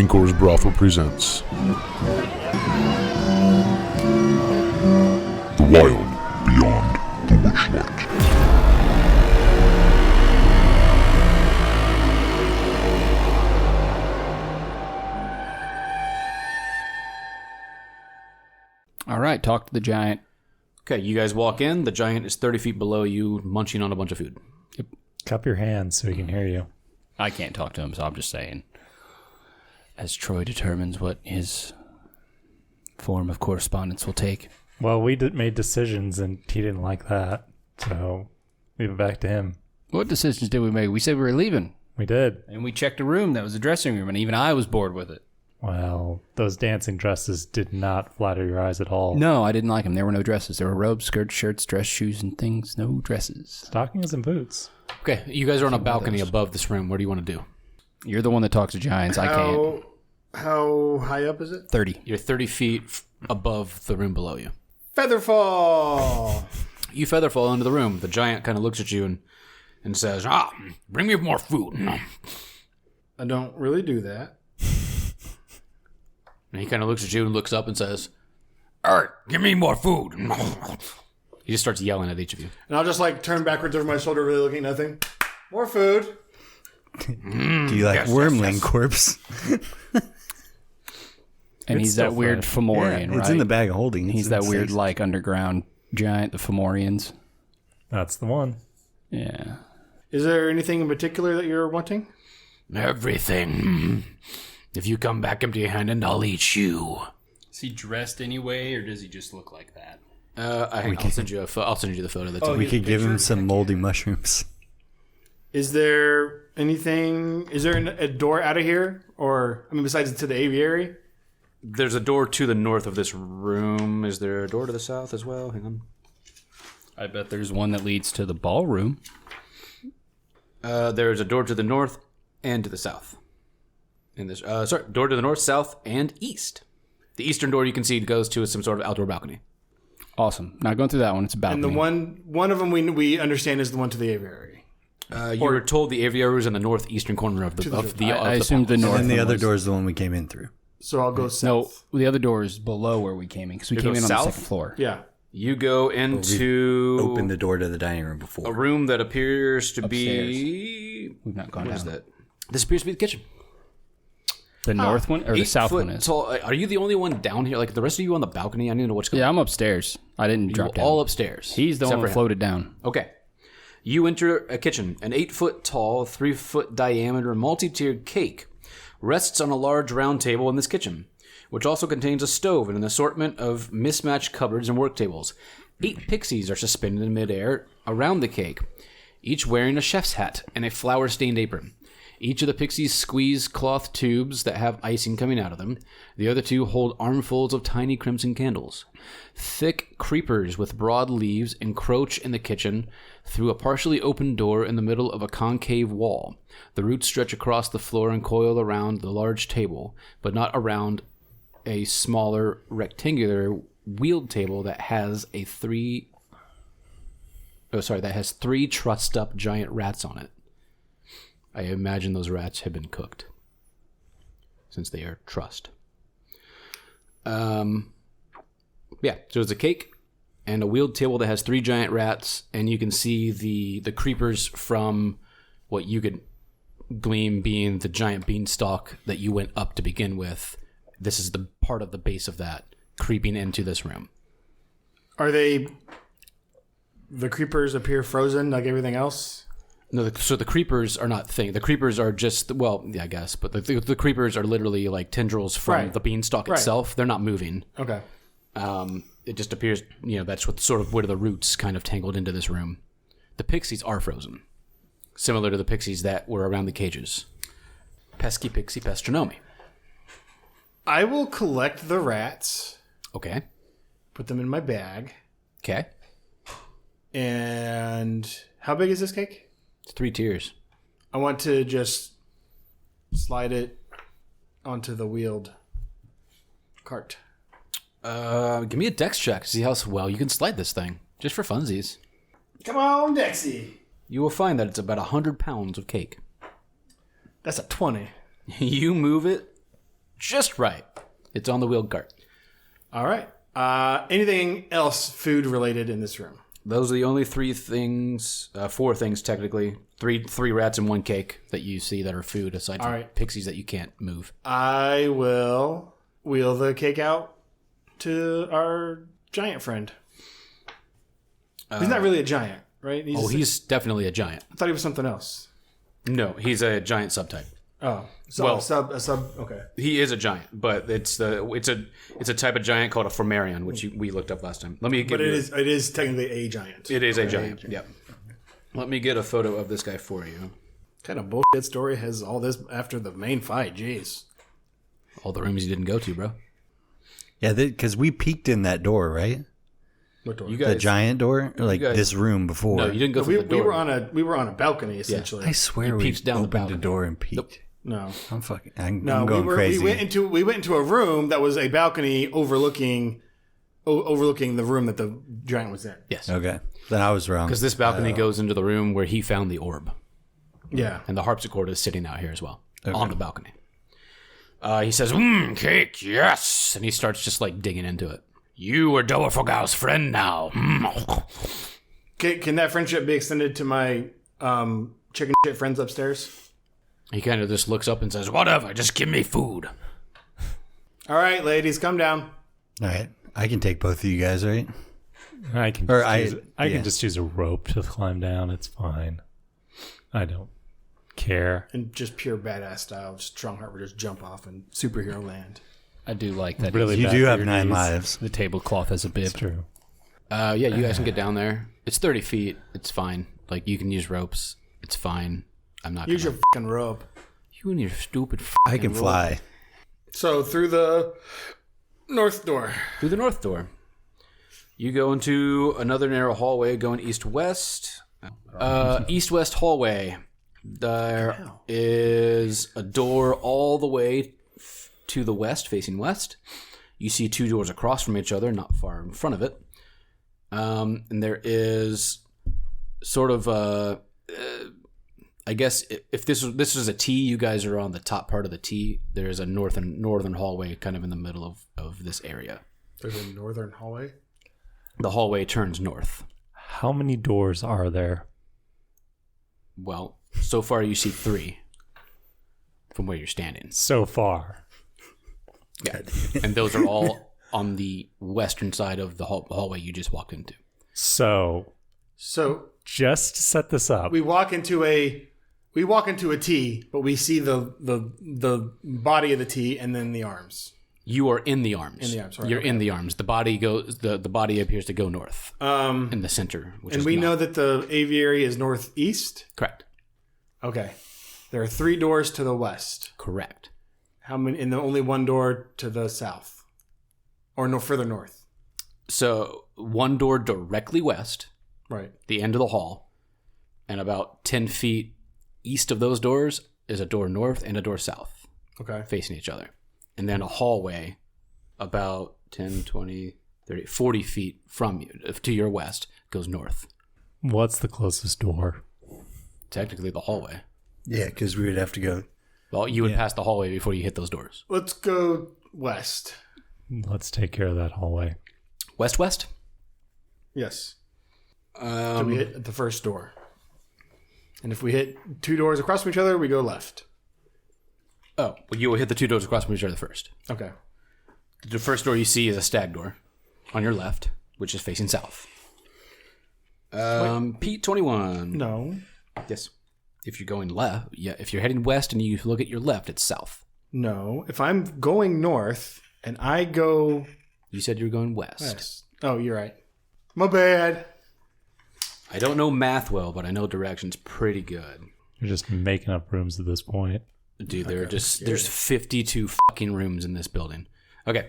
Corus Brothel presents The Wild Beyond the Witchlight. All right, talk to the giant. Okay, you guys walk in. The giant is 30 feet below you, munching on a bunch of food. Yep. Cup your hands so he can hear you. I can't talk to him, so I'm just saying. As Troy determines what his form of correspondence will take. Well, we made decisions and he didn't like that, so leave it back to him. What decisions did we make? We said we were leaving. We did. And we checked a room that was a dressing room, and even I was bored with it. Well, those dancing dresses did not flatter your eyes at all. No, I didn't like them. There were no dresses. There were robes, skirts, shirts, dress shoes, and things. No dresses. Stockings and boots. Okay, you guys are on a balcony above this room. What do you want to do? You're the one that talks to giants. I can't. How high up is it? 30. You're 30 feet above the room below you. Featherfall! You featherfall into the room. The giant kind of looks at you and says, bring me more food. I don't really do that. And he kind of looks at you and looks up and says, all right, give me more food. He just starts yelling at each of you. And I'll just like turn backwards over my shoulder, really looking at nothing. More food. Do you like wormling corpse? And he's that weird Fomorian, right? It's in the bag of holding. He's that weird, like, underground giant, the Fomorians. That's the one. Yeah. Is there anything in particular that you're wanting? Everything. If you come back empty-handed, I'll eat you. Is he dressed anyway, or does he just look like that? I'll send you the photo. That's we could give him some moldy mushrooms. Is there anything? Is there a door out of here, or besides to the aviary? There's a door to the north of this room. Is there a door to the south as well? Hang on. I bet there's one that leads to the ballroom. There's a door to the north and to the south. In this, door to the north, south, and east. The eastern door you can see goes to some sort of outdoor balcony. Awesome. Not going through that one. It's a balcony. And the one of them we understand is the one to the aviary. You were told the aviary was in the northeastern corner of the. I assumed the north. And the other door is the one we came in through. So I'll go south. No, the other door is below where we came in because we came in on the second floor. Yeah. You go into Open the door to the dining room before. a room that appears to Upstairs. be. We've not gone What down. is that? This appears to be the kitchen. The north one or the 8 south foot one is? Tall. Are you the only one down here? Like the rest of you on the balcony? I need to know what's going on. Yeah, I'm upstairs. I didn't drop down. All upstairs. He's the except one for who him. floated down. Okay. You enter a kitchen. An 8 foot tall, 3 foot diameter, multi-tiered cake rests on a large round table in this kitchen, which also contains a stove and an assortment of mismatched cupboards and work tables. 8 pixies are suspended in midair around the cake, each wearing a chef's hat and a flour-stained apron. Each of the pixies squeeze cloth tubes that have icing coming out of them. The other 2 hold armfuls of tiny crimson candles. Thick creepers with broad leaves encroach in the kitchen through a partially open door in the middle of a concave wall. The roots stretch across the floor and coil around the large table, but not around a smaller rectangular wheeled table that has 3 trussed up giant rats on it. I imagine those rats have been cooked, since they are trussed. So it's a cake and a wheeled table that has 3 giant rats, and you can see the creepers from what you could glean being the giant beanstalk that you went up to begin with. This is the part of the base of that creeping into this room. Are the creepers appear frozen like everything else? No, so the creepers are not thing. The creepers are just, well, yeah, I guess, but the creepers are literally like tendrils from the beanstalk itself. They're not moving. Okay. It just appears, that's what sort of where the roots kind of tangled into this room. The pixies are frozen, similar to the pixies that were around the cages. Pesky pixie pestronomy. I will collect the rats, Okay. put them in my bag, Okay. and how big is this cake? It's 3 tiers. I want to just slide it onto the wheeled cart. Give me a dex check to see how well you can slide this thing, just for funsies. Come on, Dexy. You will find that it's about 100 pounds of cake. That's a 20. You move it just right. It's on the wheeled cart. All right. Anything else food related in this room? Those are the only 4 things technically. Three rats and 1 cake that you see that are food, aside from pixies that you can't move. I will wheel the cake out to our giant friend. He's not really a giant, right? He's definitely a giant. I thought he was something else. No, he's a giant subtype. Oh, so a sub. Okay, he is a giant, but it's a type of giant called a Formarion, which we looked up last time. Let me give but it is technically a giant. It is a giant. Yep. Let me get a photo of this guy for you. What kind of bullshit story has all this after the main fight? Jeez. All the rooms you didn't go to, bro. Yeah, because we peeked in that door, right? What door? You guys, the giant door, or like this room before. No, you didn't go through the door. We were on a balcony essentially. I swear we down opened the door and peeked. Nope. No, I'm going crazy. We went into a room that was a balcony overlooking the room that the giant was in. Yes. Okay, then I was wrong. Because this balcony goes into the room where he found the orb. Yeah, and the harpsichord is sitting out here as well on the balcony. He says, cake, yes, and he starts just like digging into it. You are Doerfogau's friend now. Can that friendship be extended to my chicken shit friends upstairs? He kind of just looks up and says, whatever, just give me food. All right, ladies, come down. All right, I can take both of you guys, right? I can just use a rope to climb down. It's fine. I don't care. And just pure badass style, just Strongheart would just jump off and superhero land. I do like that. Really, you do have 9 lives. The tablecloth as a bib. It's true. Yeah, you guys can get down there. It's 30 feet. It's fine. Like, you can use ropes. It's fine. I'm not Use your fucking rope. You and your stupid I can fly. So, through the north door. Through the north door. You go into another narrow hallway going east-west. East-west hallway. There is a door all the way to the west, facing west. You see 2 doors across from each other, not far in front of it. And there is sort of a... I guess if this was a T, you guys are on the top part of the T. There's a northern hallway kind of in the middle of this area. There's a northern hallway? The hallway turns north. How many doors are there? Well, so far you see 3 from where you're standing. So far. Yeah. And those are all on the western side of the hallway you just walked into. So just to set this up. We walk into a T, but we see the body of the T and then the arms. You are in the arms. In the arms, right. You're in the arms. The body goes. The body appears to go north. In the center, and we know that the aviary is northeast. Correct. Okay, there are 3 doors to the west. Correct. How many? And only 1 door to the south, or no further north. So 1 door directly west, right, the end of the hall, and about 10 feet east of those doors is a door north and a door south. Okay, facing each other. And then a hallway about 10, 20, 30, 40 feet from you, to your west, goes north. What's the closest door? Technically the hallway. Yeah, because we would have to go. Well, you would pass the hallway before you hit those doors. Let's go west. Let's take care of that hallway. West? Yes. So we hit the first door. And if we hit 2 doors across from each other, we go left. Oh, well, you will hit the 2 doors across from each other first. Okay. The first door you see is a stag door on your left, which is facing south. Pete 21. No. Yes. If you're going left, yeah. If you're heading west and you look at your left, it's south. No. If I'm going north and I go... You said you were going west. West. Oh, you're right. My bad. I don't know math well, but I know directions pretty good. You're just making up rooms at this point. Dude, there's 52 fucking rooms in this building. Okay.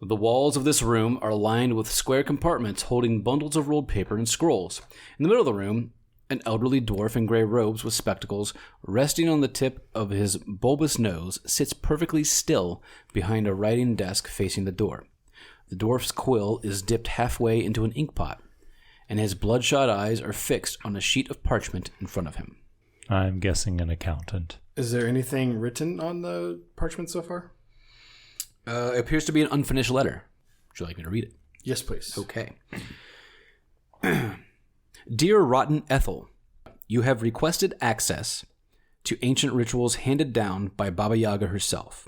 The walls of this room are lined with square compartments holding bundles of rolled paper and scrolls. In the middle of the room, an elderly dwarf in gray robes with spectacles, resting on the tip of his bulbous nose, sits perfectly still behind a writing desk facing the door. The dwarf's quill is dipped halfway into an inkpot, and his bloodshot eyes are fixed on a sheet of parchment in front of him. I'm guessing an accountant. Is there anything written on the parchment so far? It appears to be an unfinished letter. Would you like me to read it? Yes, please. Okay. Dear Rotten Ethel, you have requested access to ancient rituals handed down by Baba Yaga herself.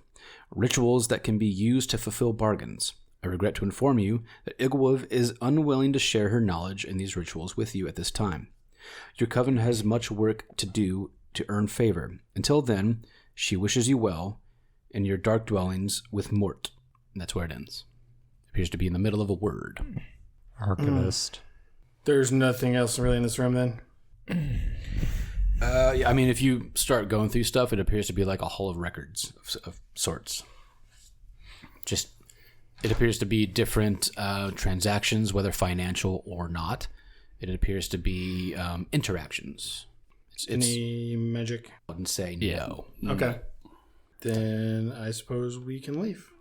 Rituals that can be used to fulfill bargains. I regret to inform you that Igwolf is unwilling to share her knowledge in these rituals with you at this time. Your coven has much work to do to earn favor. Until then, she wishes you well in your dark dwellings with Mort. And that's where it ends. Appears to be in the middle of a word. Archivist. There's nothing else really in this room then? Yeah, I mean, if you start going through stuff, it appears to be like a hall of records of sorts. Just, it appears to be different transactions, whether financial or not. It appears to be interactions. Any magic? I wouldn't say no. Okay. Then I suppose we can leave.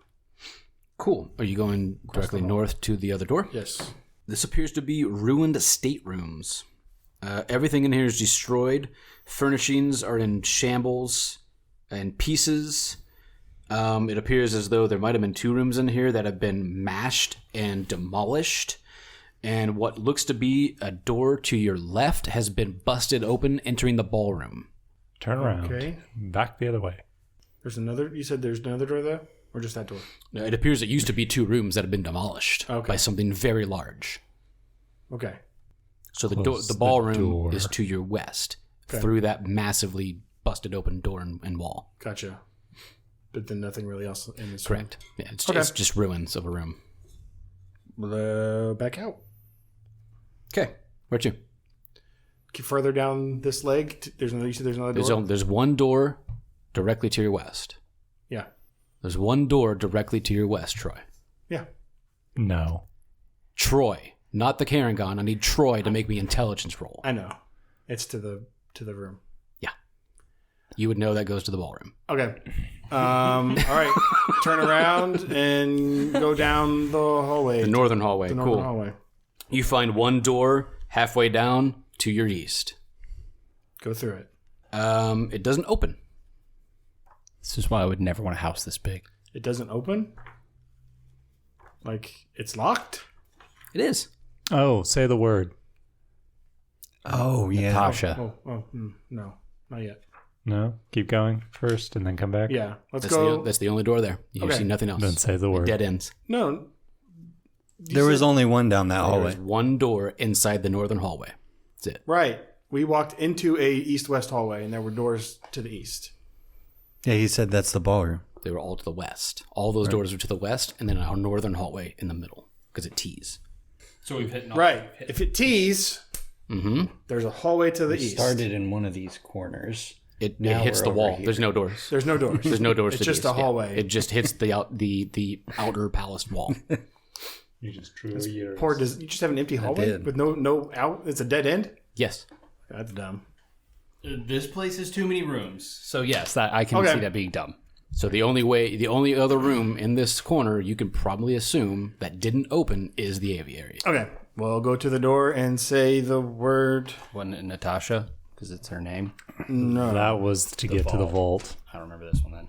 Cool. Are you going directly north to the other door? Yes. This appears to be ruined staterooms. Everything in here is destroyed. Furnishings are in shambles and pieces. It appears as though there might have been 2 rooms in here that have been mashed and demolished. And what looks to be a door to your left has been busted open, entering the ballroom. Turn around. Okay. Back the other way. There's another. You said there's another door there? Or just that door? Now, it appears it used to be 2 rooms that have been demolished by something very large. Okay. So the Close ballroom door. is to your west, Okay. through that massively busted open door and wall. Gotcha. But then nothing really else in this Correct. Yeah, it's just ruins of a room. room. Back out. Okay, where to? Keep further down this leg. There's another. You said there's another door. There's one door directly to your west. Yeah. There's one door directly to your west, Troy. Yeah. No. Troy, not the Karangon. I need Troy to make me intelligence roll. I know. It's to the room. Yeah. You would know that goes to the ballroom. Okay. All right. Turn around and go down the hallway. The northern hallway. The northern Cool. hallway. You find one door halfway down to your east. Go through it. It doesn't open. This is why I would never want a house this big. It doesn't open? Like, it's locked? It is. Oh, say the word. Oh, yeah. Natasha. No, not yet. No? Keep going first and then come back? Yeah, let's go. That's the only door there. You Okay. see nothing else. Then say the It word. dead ends. No. There was only one down that hallway. There's one door inside the northern hallway. That's it. Right. We walked into a east-west hallway, and there were doors to the east. Yeah, he said that's the ballroom. They were all to the west. All those doors are to the west, and then our northern hallway in the middle because it tees. So we've hit Right. If it tees, there's a hallway to the east. Started in one of these corners. It Now hits we're the over wall. here. There's no doors. There's no doors. There's no doors. It's to just the a east. Yeah. hallway. It just hits the outer palace wall. You just drew a year. Poor, you just have an empty hallway did. with no out? It's a dead end? Yes. That's dumb. This place has too many rooms. So yes, I can Okay. see that being dumb. So the only other room in this corner you can probably assume that didn't open is the aviary. Okay. Well, go to the door and say the word. Wasn't it Natasha? Because it's her name. No. That was to get to the vault. I don't remember this one then.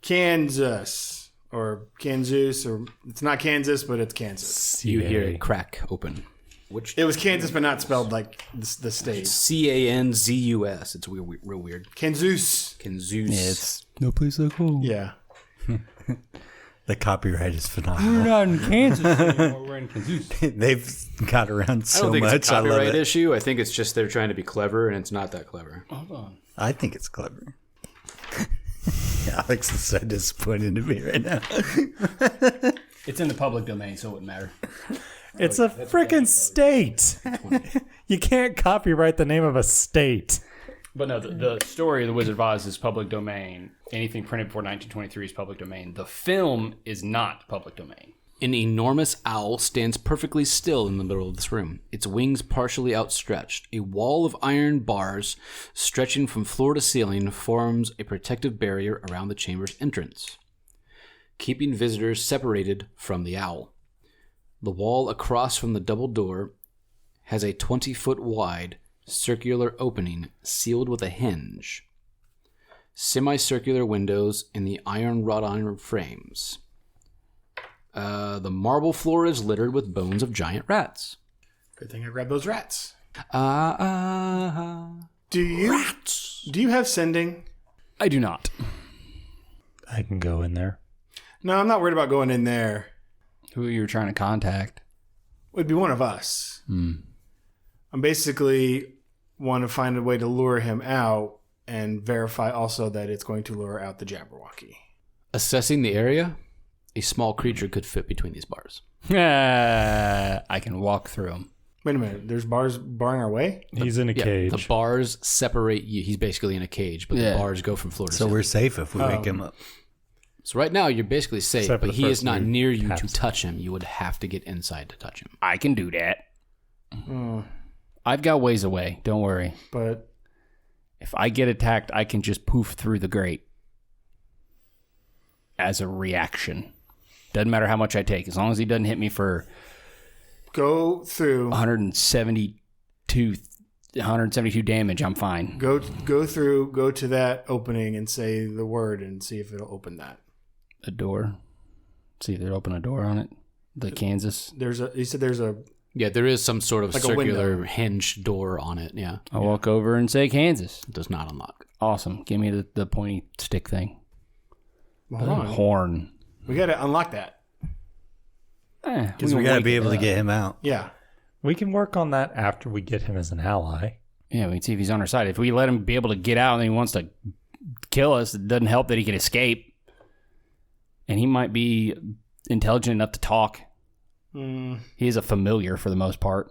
Kansas. Or Kansas. Or it's not Kansas, but it's Kansas. You hear it crack open. Which It was Kansas, but not spelled like the state. Canzus. It's real weird. Kansas. Kanzus. It's no place like home. Yeah. The copyright is phenomenal. not in Kansas anymore. We're in Kansas. They've got around I don't so think much. it's a I love copyright it. issue. I think it's just they're trying to be clever, and it's not that clever. Hold on. I think it's clever. Alex is so disappointed in me right now. It's in the public domain, so it wouldn't matter. It's a freaking state. You can't copyright the name of a state. But no, the story of The Wizard of Oz is public domain. Anything printed before 1923 is public domain. The film is not public domain. An enormous owl stands perfectly still in the middle of this room, its wings partially outstretched. A wall of iron bars stretching from floor to ceiling forms a protective barrier around the chamber's entrance, keeping visitors separated from the owl. The wall across from the double door has a 20-foot wide circular opening sealed with a hinge. Semicircular windows in the wrought iron frames. The marble floor is littered with bones of giant rats. Good thing I grabbed those rats. Rats. Do you have sending? I do not. I can go in there. No, I'm not worried about going in there. Who you're trying to contact? Would be one of us. I'm basically want to find a way to lure him out and verify also that it's going to lure out the Jabberwocky. Assessing the area, a small creature could fit between these bars. I can walk through them. Wait a minute. There's bars barring our way? He's in a cage. The bars separate you. He's basically in a cage, but the bars go from floor to So ceiling. we're safe if we wake him up. So right now, you're basically safe, Except for but the he is first not three near you to taps. touch him. You would have to get inside to touch him. I can do that. I've got ways away. Don't worry. But If I get attacked, I can just poof through the grate as a reaction. Doesn't matter how much I take. As long as he doesn't hit me for go through. 172 damage, I'm fine. Go through. Go to that opening and say the word and see if it'll open that. A door. See if they open a door on it. The Kansas. You said there's a. Yeah, there is some sort of Like a circular window. hinged door on it. Yeah, I walk over and say Kansas. it does not unlock. Awesome. Give me the pointy stick thing. Hold on. Horn. We got to unlock that. Because we got to be able to get him out. Yeah. We can work on that after we get him as an ally. Yeah, we can see if he's on our side. If we let him be able to get out and he wants to kill us, it doesn't help that he can escape. And he might be intelligent enough to talk. He is a familiar for the most part.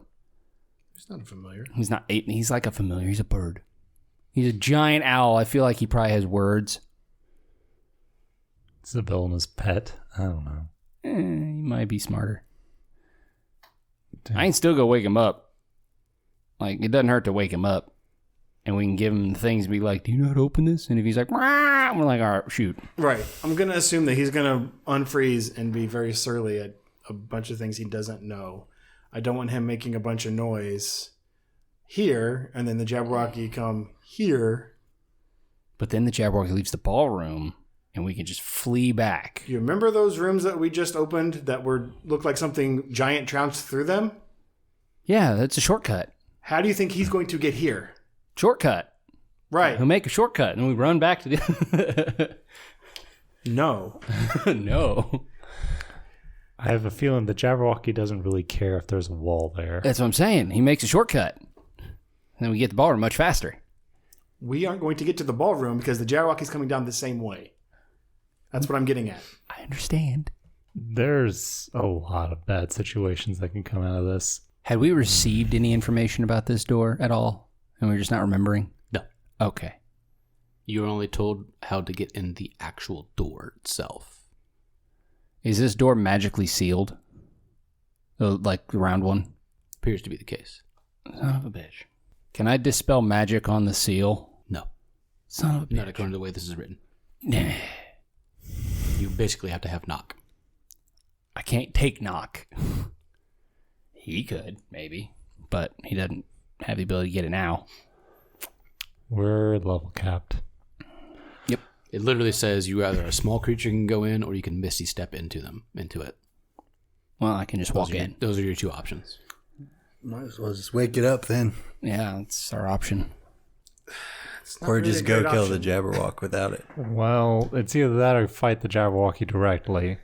He's not familiar. He's not. He's like a familiar. He's a bird. He's a giant owl. I feel like he probably has words. Sibylla's pet. I don't know. He might be smarter. I can still go wake him up. Like, it doesn't hurt to wake him up. And we can give him the things and be like, do you know how to open this? And if he's like, "Wah," we're like, all right, shoot. Right. I'm going to assume that he's going to unfreeze and be very surly at a bunch of things he doesn't know. I don't want him making a bunch of noise here, and then the Jabberwocky come here. But then the Jabberwocky leaves the ballroom, and we can just flee back. You remember those rooms that we just opened that looked like something giant trounced through them? Yeah, that's a shortcut. How do you think he's going to get here? Shortcut. Right. He'll make a shortcut, and we run back to the... No. No. I have a feeling the Jabberwocky doesn't really care if there's a wall there. That's what I'm saying. He makes a shortcut. And then we get the ballroom much faster. We aren't going to get to the ballroom because the Jabberwocky's coming down the same way. That's what I'm getting at. I understand. There's a lot of bad situations that can come out of this. Had we received any information about this door at all? And we're just not remembering? No. Okay. You were only told how to get in the actual door itself. Is this door magically sealed? Like the round one? Appears to be the case. Son of a bitch. Can I dispel magic on the seal? No. Son of a bitch. Not according to the way this is written. You basically have to have knock. I can't take knock. He could, maybe. But he doesn't have the ability to get it now. We're level capped. Yep. It literally says you either a small creature can go in or you can misty step into it. Well, I can just walk in. Those are your two options. Might as well just wake it up then. Yeah, that's our option. Or really just a go great kill option. the Jabberwock without it. Well, it's either that or fight the Jabberwocky directly.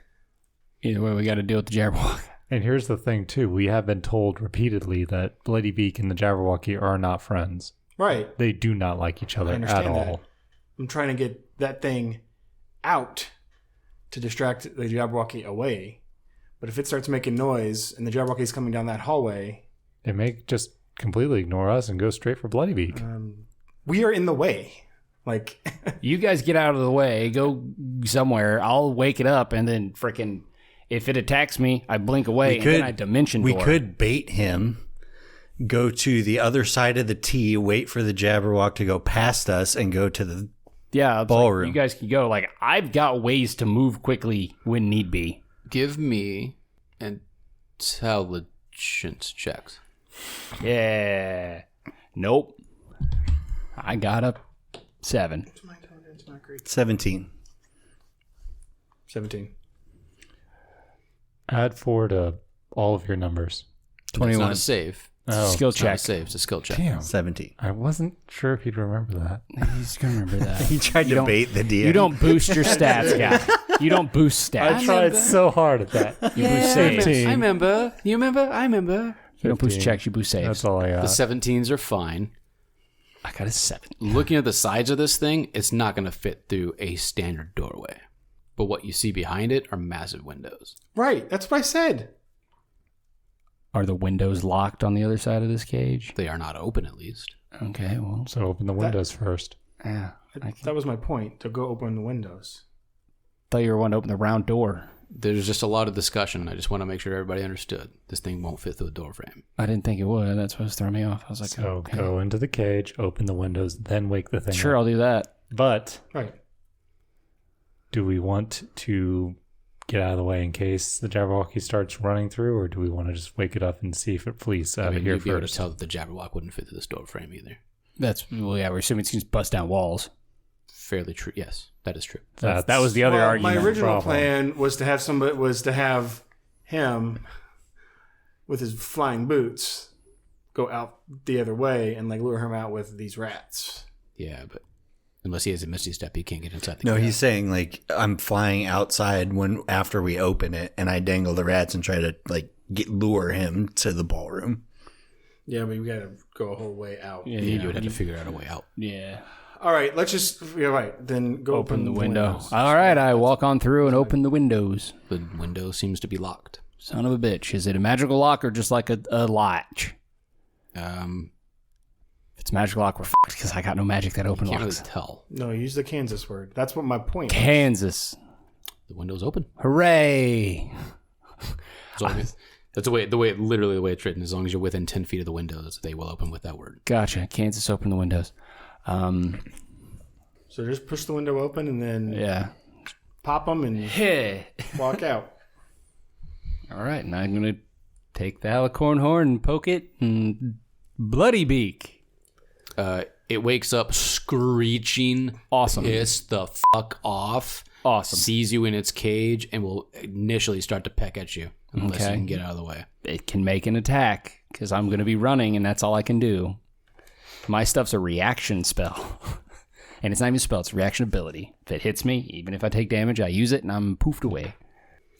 Either way, we got to deal with the Jabberwock. And here's the thing, too. We have been told repeatedly that Bloody and the Jabberwocky are not friends. Right. They do not like each other I at understand all. that. I'm trying to get that thing out to distract the Jabberwocky away. But if it starts making noise and the Jabberwocky's coming down that hallway, They may just completely ignore us and go straight for Bloody we are in the way. Like, You guys get out of the way, go somewhere. I'll wake it up, and then frickin', if it attacks me, I blink away, and then I dimension We door. could bait him, go to the other side of the T, wait for the Jabberwock to go past us, and go to the Yeah, it's ballroom. Like, you guys can go. Like, I've got ways to move quickly when need be. Give me intelligence checks. Yeah. Nope. I got a 7. 17. 17. Add 4 to all of your numbers. 21. It's not a save. Oh, Skill It's not a check. save. It's a skill check. damn. 17. I wasn't sure if you'd remember that. He's going to remember that. He tried to bait the DM. You don't boost your stats, guy. You don't boost stats. I tried so hard at that. You boost saves. 15. I remember. You remember? I remember. You don't boost 15. checks, you boost saves. That's all I got. The 17s are fine. I got a 7. Looking at the sides of this thing, it's not going to fit through a standard doorway. But what you see behind it are massive windows. Right. That's what I said. Are the windows locked on the other side of this cage? They are not open, at least. Okay, well, So open the windows first. yeah. That was my point, to go open the windows. Thought you were wanting to open the round door. There's just a lot of discussion. I just want to make sure everybody understood. This thing won't fit through the door frame. I didn't think it would. That's what was throwing me off. I was like, So okay. go into the cage, open the windows, then wake the thing Sure, up. I'll do that. But Right. do we want to get out of the way in case the Jabberwocky starts running through, or do we want to just wake it up and see if it flees out of here you'd be able to first? tell that the Jabberwock wouldn't fit through this door frame either. Well, yeah, we're assuming it's going to bust down walls. Fairly true. Yes, that is true. That was the other Well, argument. my original problem. plan was to have him with his flying boots go out the other way and like lure him out with these rats. Yeah, but unless he has a Misty Step, he can't get inside the No, cage. he's saying like I'm flying outside after we open it, and I dangle the rats and try to like lure him to the ballroom. Yeah, but we got to go a whole way out. Yeah, You would have to figure out a way out. Yeah. All right, let's just then go Open the window. windows. All right, I walk on through and open the windows. The window seems to be locked. Son of a bitch. Is it a magical lock or just like a latch? If If it's magical lock, we're fucked because I got no magic that open can't locks. really tell. No, use the Kansas word. That's what my point. Kansas. The window's open. Hooray. So that's the way it's written. As long as you're within 10 feet of the windows, they will open with that word. Gotcha. Kansas, open the windows. So just push the window open and then Yeah. pop them and Hey. walk out. All right, and I'm going to take the alicorn horn and poke it and bloody beak. It wakes up screeching. Awesome. Piss the fuck off. Awesome. Sees you in its cage and will initially start to peck at you unless Okay. you can get out of the way. It can make an attack because I'm going to be running and that's all I can do. My stuff's a reaction spell. And it's not even a spell, it's a reaction ability. If it hits me, even if I take damage, I use it and I'm poofed away.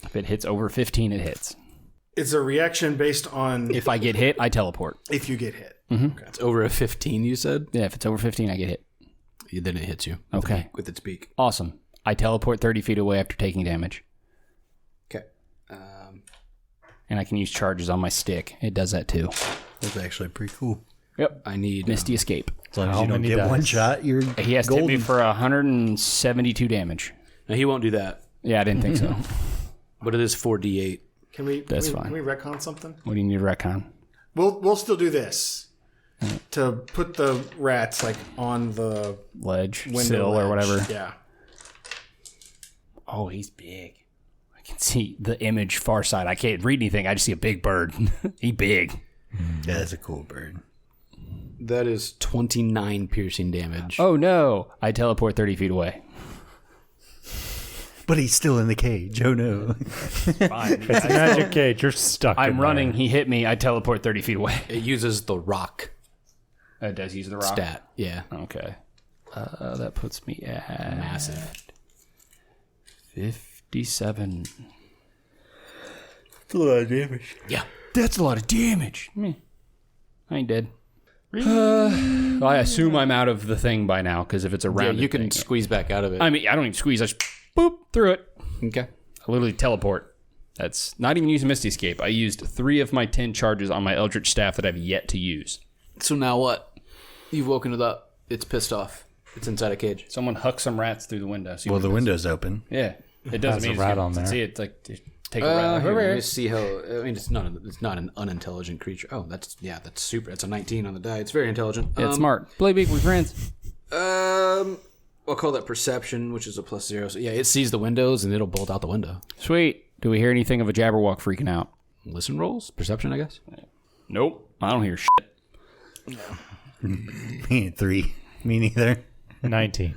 If it hits over 15, it hits. It's a reaction based on If I get hit, I teleport. if you get hit. It's over a 15, you said? Yeah, if it's over 15, I get hit. Then it hits you. Okay. With its beak. Awesome. I teleport 30 feet away after taking damage. Okay. And I can use charges on my stick. It does that too. That's actually pretty cool. Yep. I need Misty Escape. As long as How you don't many get one dice? shot, you're He has to hit me golden. for 172 damage. No, he won't do that. Yeah, I didn't think so. But it is 4d8. Can we? That's can we, fine. Can we retcon something? What do you need to retcon? We'll still do this to put the rats like on the Ledge, window sill, or ledge. whatever. Yeah. Oh, he's big. I can see the image far side. I can't read anything. I just see a big bird. He big. Yeah, that's a cool bird. That is 29 piercing damage. Oh no! I teleport 30 feet away. But he's still in the cage. Oh no. Fine. It's a magic cage. You're stuck. I'm in running. there. He hit me. I teleport 30 feet away. It uses the rock It does use the rock. stat. Yeah. Okay. That puts me at Massive. 57. It's a lot of damage. Yeah. That's a lot of damage. I ain't dead. Well, I assume I'm out of the thing by now because if it's a Yeah, round, you can squeeze back out of it. I mean, I don't even squeeze. I just boop through it. Okay. I literally teleport. That's not even using Misty Escape. I used 3 of my 10 charges on my Eldritch Staff that I've yet to use. So now what? You've woken it up. It's pissed off. It's inside a cage. Someone huck some rats through the window. See Well, what the it does. window's open. Yeah, it doesn't Has a mean rat it's on there. See, it's like take a rat. Here, let me see how. I mean, it's not an unintelligent creature. Oh, that's super. That's a 19 on the die. It's very intelligent. It's smart. Play big with friends. I'll call that perception, which is a +0. So yeah, it sees the windows and it'll bolt out the window. Sweet. Do we hear anything of a Jabberwock freaking out? Listen rolls, perception, I guess. Nope. I don't hear shit. 3. Me neither. 19.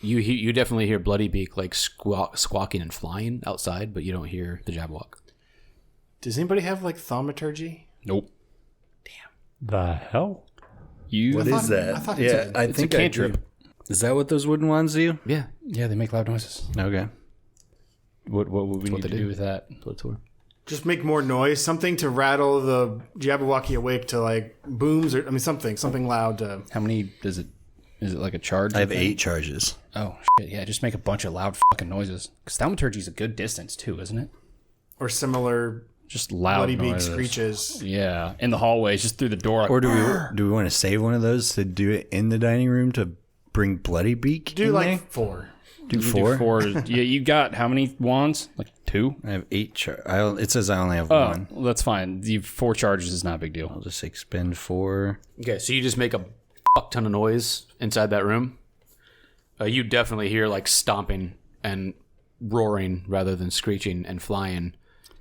You definitely hear Bloody Beak like squawking and flying outside, but you don't hear the Jabberwock. Does anybody have like thaumaturgy? Nope. The hell? What is that? I thought it did. I It's think a I cantrip. do. Is that what those wooden wands do? Yeah, Yeah, they make loud noises. Okay. What would we need to do with that? that's what it's for. Just make more noise, something to rattle the Jabberwocky awake to like booms or something loud to. How many does it? Is it like a charge? I have thing? 8 charges. Oh shit! Yeah, just make a bunch of loud fucking noises. Because thaumaturgy's a good distance too, isn't it? Or similar Just loud Bloody Beak noises. screeches. Yeah, in the hallways, just through the door. Like, Or do we want to save one of those to do it in the dining room to bring Bloody Beak? Do in like there? 4. Do you 4? do 4. Yeah, you got how many wands? Like 2? I have 8. It says I only have Oh, 1. well, that's fine. The 4 charges is not a big deal. I'll just expend 4. Okay, so you just make a fuck ton of noise inside that room. You definitely hear like stomping and roaring rather than screeching and flying.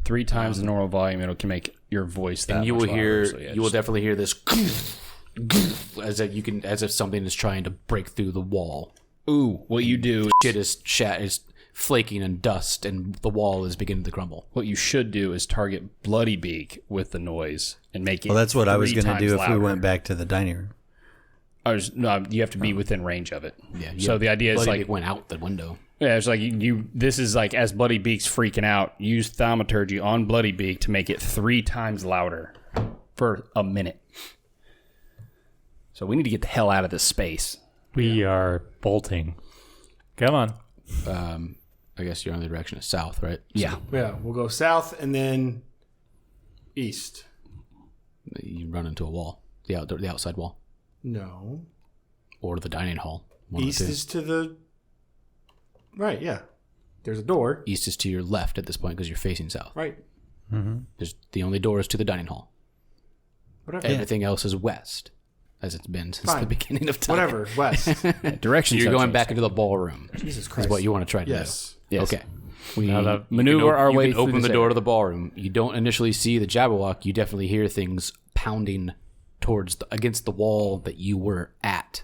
3 times the normal volume, it can make your voice that And you much will hear, louder, so yeah, you will just- definitely hear this as if something is trying to break through the wall. Ooh, what you do, Shit is flaking and dust, and the wall is beginning to crumble. what you should do is target Bloody Beak with the noise and make it. Well, that's what I was 3 going to do if times we louder. went back to the dining room. No, you have to be within range of it. Yeah. So the idea is Bloody like, Beak went out the window. yeah, it's like you. This is like as Bloody Beak's freaking out. Use thaumaturgy on Bloody Beak to make it 3 times louder for a minute. So we need to get the hell out of this space. We are bolting. Come on. I guess you're on the direction of south, right? Yeah. Yeah, we'll go south and then east. So you run into a wall, the outside wall, No. or the dining hall. One of the East two. is to the right, yeah. There's a door. East is to your left at this point because you're facing south. Right. There's the only door is to the dining hall. Whatever. Everything else is west, as it's been since Fine. the beginning of time. Whatever. West. Direction. You're going back into the ballroom. Jesus Is Christ. what you want to try to Yes. do. Yes. Okay. We Now maneuver our way You can through open this the door area. to the ballroom. You don't initially see the Jabberwock. You definitely hear things pounding towards against the wall that you were at.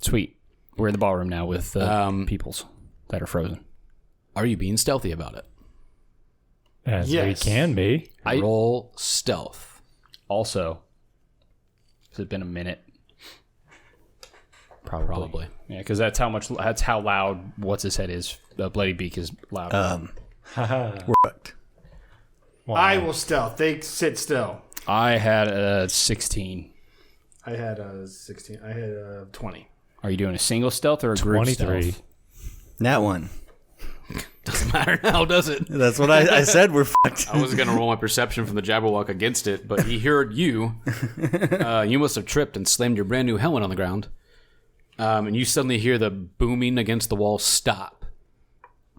Sweet. We're in the ballroom now with peoples that are frozen. Are you being stealthy about it? As Yes. we can be. Roll stealth. Also, has it been a minute? Probably. Yeah, because that's how loud what's his head is. Bloody Beak is loud. We're fucked. I will stealth. They sit still. I had a 16. I had a 16. I had a 20. Are you doing a single stealth or a group 23. stealth? That one. Doesn't matter now, does it? That's what I said. We're fucked. I was going to roll my perception from the Jabberwock against it, but he heard you. You must have tripped and slammed your brand new helmet on the ground. And you suddenly hear the booming against the wall stop.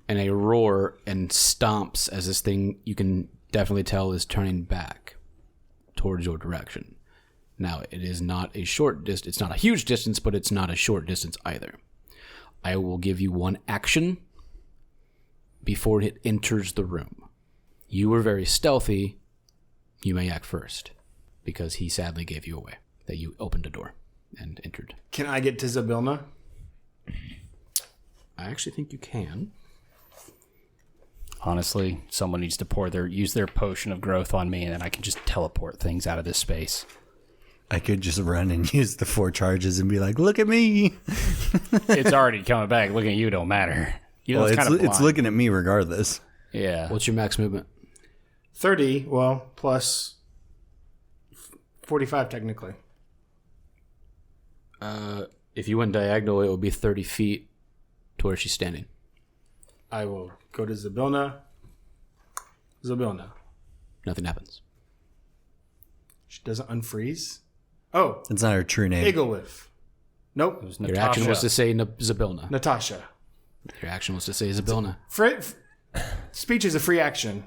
And a roar and stomps as this thing, you can definitely tell, is turning back towards your direction. Now, it is not a short distance. It's not a huge distance, but it's not a short distance either. I will give you one action before it enters the room. You were very stealthy. You may act first, because he sadly gave you away, that you opened a door and entered. Can I get to Zabilna? I actually think you can. Honestly, someone needs to use their potion of growth on me, and then I can just teleport things out of this space. I could just run and use the 4 charges and be like, look at me. It's already coming back. Looking at you don't matter. You know, Well, it's kind of it's looking at me regardless. Yeah. What's your max movement? 30, well, plus 45 technically. If you went diagonal, it would be 30 feet to where she's standing. I will go to Zabilna. Zabilna. Nothing happens. She doesn't unfreeze. Oh, It's not her true name. Iglewith. Nope. Your action was to say Zabilna. Natasha. Your action was to say Zabilna. Speech is a free action.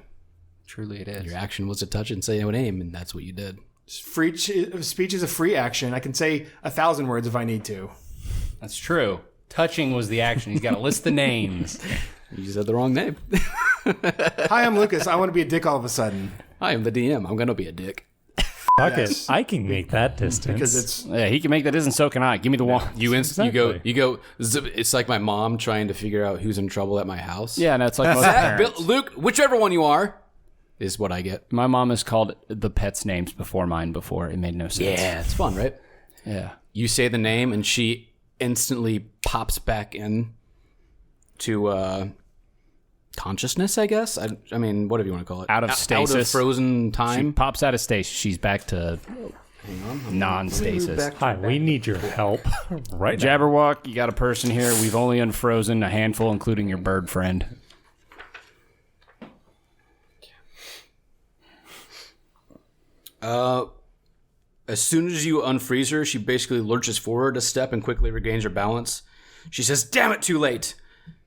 Truly it is. Your action was to touch and say a name, and that's what you did. Speech is a free action. I can say 1,000 words if I need to. That's true. Touching was the action. He's got to list the names. You said the wrong name. Hi, I'm Lucas. I want to be a dick all of a sudden. I am the DM. I'm going to be a dick. Fuck Yes. it. I can make that distance. because it's Yeah, he can make that. Isn't so can I. Give me the wand. You go. It's like my mom trying to figure out who's in trouble at my house. Yeah, no, it's like most parents. Luke, whichever one you are, is what I get. My mom has called the pets' names before mine before. It made no sense. Yeah, it's fun, right? Yeah. You say the name, and she instantly pops back in to consciousness, I guess. I mean, whatever you want to call it. Out of stasis. Out of frozen She time. pops out of stasis. She's back to non-stasis. Hi, we need your help right now. Jabberwock, you got a person here. We've only unfrozen a handful, including your bird friend. As soon as you unfreeze her, she basically lurches forward a step and quickly regains her balance. She says, "Damn it, too late."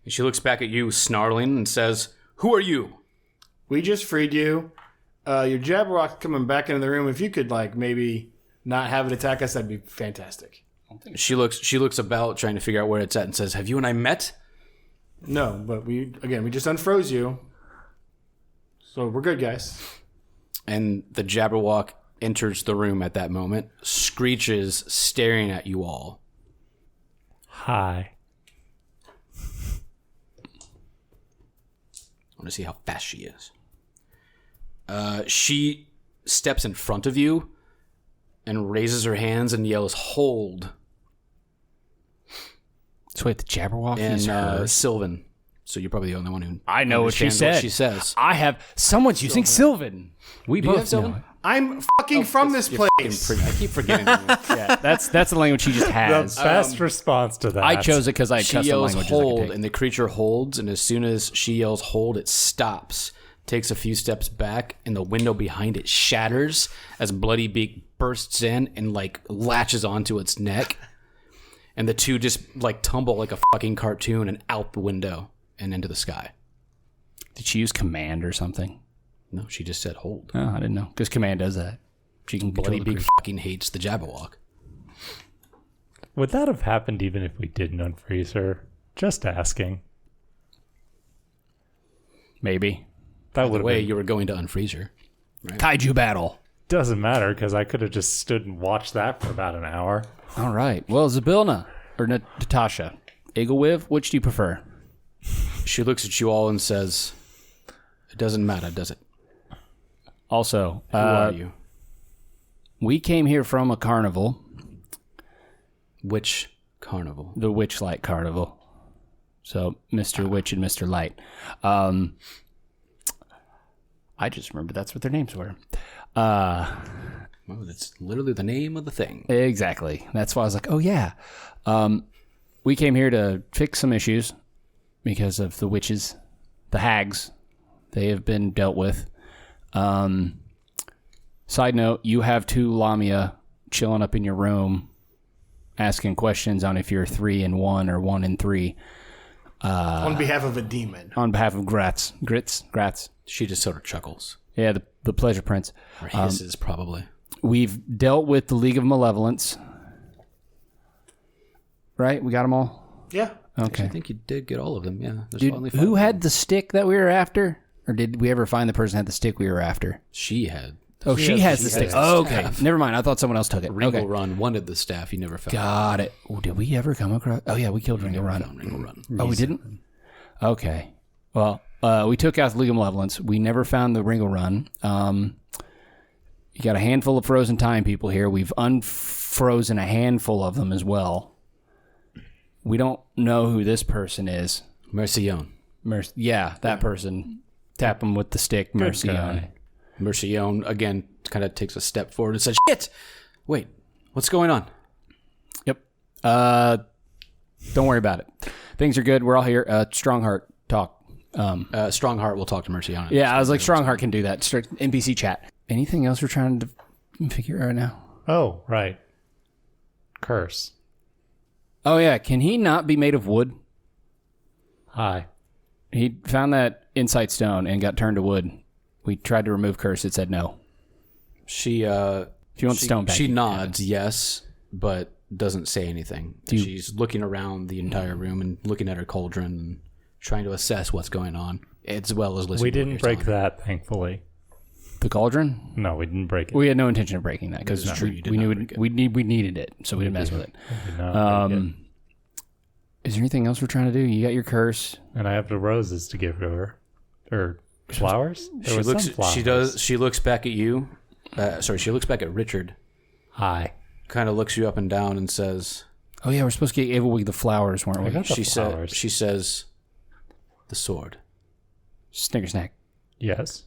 And she looks back at you, snarling, and says, "Who are you?" we just freed you. Your Jabberwock's coming back into the room. If you could like maybe not have it attack us, that'd be fantastic. She looks about, trying to figure out where it's at, and says, "Have you and I met?" No, but we just unfroze you, so we're good, guys. And the Jabberwock enters the room at that moment, screeches, staring at you all. Hi. I want to see how fast she is. She steps in front of you and raises her hands and yells, "Hold!" So wait, the Jabberwock And is her. Sylvan. So you're probably the only one who I know what she understands said. She says. I have. Someone's using Sylvan. We Do you both have Sylvan? know it. I'm fucking from this place. I keep forgetting. Yeah, that's the language she just The has. best response to that. I chose it because I had She custom yells languages I could hold, take. and the creature holds, and as soon as she yells hold, it stops, takes a few steps back, and the window behind it shatters as Bloody Beak bursts in and like latches onto its neck. And the two just like tumble like a fucking cartoon and out the window and into the sky. Did she use command or something? No, she just said hold. Oh, I didn't know. Because command does that. She can Bloody control the Beak creature. fucking hates the Jabberwock. Would that have happened even if we didn't unfreeze her? Just asking. Maybe. That The would have way been... you were going to unfreeze her. Kaiju battle. Doesn't matter, because I could have just stood and watched that for about an hour. All right. Well, Zabilna or Natasha, Eaglewiv, which do you prefer? She looks at you all and says, "It doesn't matter, does it? Also, Who are you? we came here from a carnival, Which carnival?" the Witchlight Carnival. So, Mr. Witch and Mr. Light. I just remember that's what their names were. Well, that's literally the name of the thing. Exactly. That's why I was like, oh, yeah. We came here to fix some issues because of the witches, the hags. They have been dealt with. Side note, you have two Lamia chilling up in your room asking questions on if you're 3 and 1 or 1 and 3. On behalf of a demon. On behalf of Gratz. She just sort of chuckles. Yeah, the Pleasure Prince. Or hisses, probably. We've dealt with the League of Malevolence. Right? We got them all? Yeah. Okay. I think you did get all of them, yeah. There's Dude, only 5 who of had them. the stick that we were after? Or did we ever find the person who had the stick we were after? She had. Oh, she has the stick. Oh, okay. staff. Never mind. I thought someone else took it. Ringle Okay. Run wanted the staff. You never found Got it. Oh, did we ever come across? Oh, yeah, we killed Ringle Run. Ringle Run. Oh, we didn't? Okay. Well, we took out the League of Malevolence. We never found the Ringle Run. You got a handful of frozen time people here. We've unfrozen a handful of them as well. We don't know who this person is. Mercion. Yeah, that person. Tap him with the stick, Mercy on. Mercion, again, kind of takes a step forward and says, "Shit! Wait, what's going on?" Yep. Don't worry about it. Things are good. We're all here. Strongheart, talk. Strongheart will talk to Mercion. Yeah, I was like, Strongheart can do that. NPC chat. Anything else we're trying to figure out right now? Oh, right. Curse. Oh, yeah. Can he not be made of wood? Hi. He found that insight stone and got turned to wood. We tried to remove curse. It said no. She, If you want the stone back, she you can nods, yes, but doesn't say anything. She's looking around the entire room and looking at her cauldron and trying to assess what's going on, as well as listening We to what didn't you're break telling her. that, thankfully. The cauldron? No, we didn't break it. We had no intention of breaking that because That is true, you did we not knew break it. we needed it, so we didn't mess with it. We did not break it. Is there anything else we're trying to do? You got your curse. And I have the roses to give to her. Or flowers? There was some flowers. She looks back at you. She looks back at Richard. Hi. Kind of looks you up and down and says, Oh yeah, we're supposed to get Evilwig the flowers, weren't I we? got the she flowers. says, the sword. Snicker snack. Yes.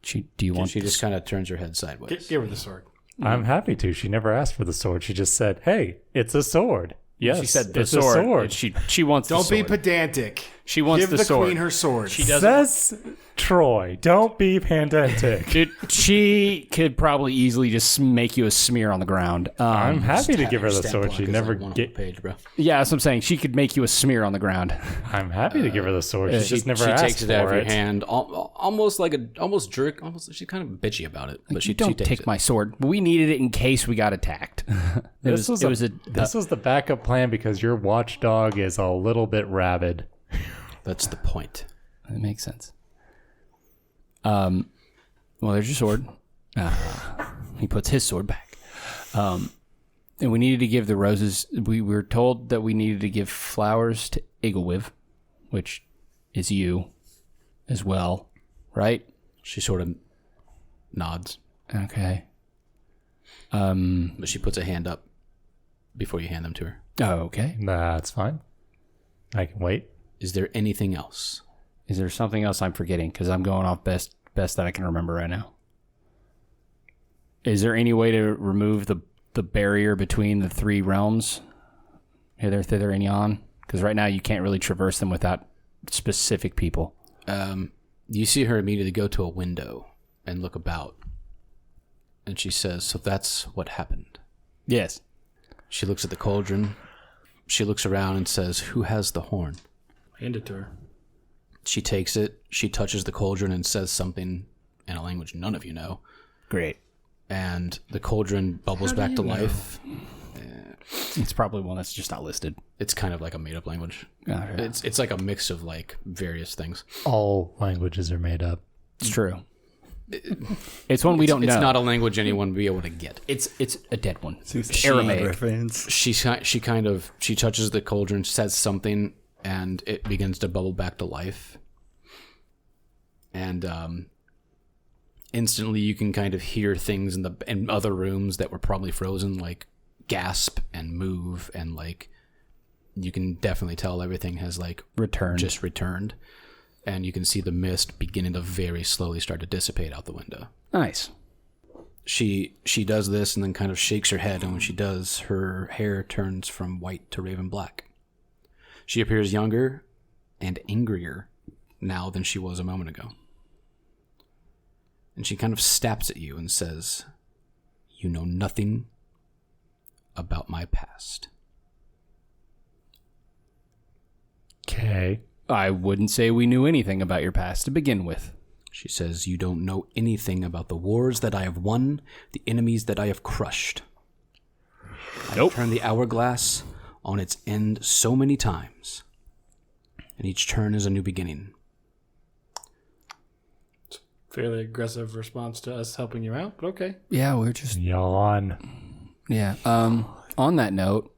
Do you want? She just kind of turns her head sideways. Give her the sword. I'm happy to. She never asked for the sword. She just said, "Hey, it's a sword." Yes, She said the it's sword. a sword. She wants. Don't the be sword. pedantic. She wants Give the the sword. queen her sword. She doesn't. Says Troy, don't be pedantic. She could probably easily just make you a smear on the ground. I'm happy to give her the Stat sword. block She is never like one get. page, bro. Yeah, that's what I'm saying. She could make you a smear on the ground. I'm happy to give her the sword. She just never asked takes it out of for your it. hand, almost like almost jerk. Almost, she's kind of bitchy about it, but she Don't takes take it. my sword. We needed it in case we got attacked. This was the backup plan because your watchdog is a little bit rabid. That's the point. That makes sense. Well, there's your sword. He puts his sword back. And we needed to give the roses. We were told that we needed to give flowers to Igelwiv, which is you as well, right? She sort of nods, Okay. but she puts a hand up before you hand them to her. Oh, okay. That's fine. I can wait. Is there anything else? Is there something else I'm forgetting? Because I'm going off best that I can remember right now. Is there any way to remove the barrier between the three realms? Hither, thither, and yon? Because right now you can't really traverse them without specific people. You see her immediately go to a window and look about. And she says, so that's what happened. Yes. She looks at the cauldron. She looks around and says, who has the horn? Hand it to her. She takes it. She touches the cauldron and says something in a language none of you know. Great. And the cauldron bubbles back to life. It's probably one that's just not listed. It's kind of like a made-up language. Okay. It's like a mix of like various things. All languages are made up. It's true. It's one we don't know. It's not a language anyone would be able to get. It's a dead one. It's Aramaic. reference. She touches the cauldron, says something, and it begins to bubble back to life. And instantly, you can kind of hear things in other rooms that were probably frozen, like gasp and move, and like you can definitely tell everything has like Returned. returned, and you can see the mist beginning to very slowly start to dissipate out the window. Nice. She does this and then kind of shakes her head, and when she does, her hair turns from white to raven black. She appears younger and angrier now than she was a moment ago. And she kind of snaps at you and says, you know nothing about my past. Okay. I wouldn't say we knew anything about your past to begin with. She says, you don't know anything about the wars that I have won, the enemies that I have crushed. Nope. I've turned the hourglass on its end so many times, and each turn is a new beginning. Fairly aggressive response to us helping you out, but okay. Yeah, we're just Yawn. Yeah. On that note,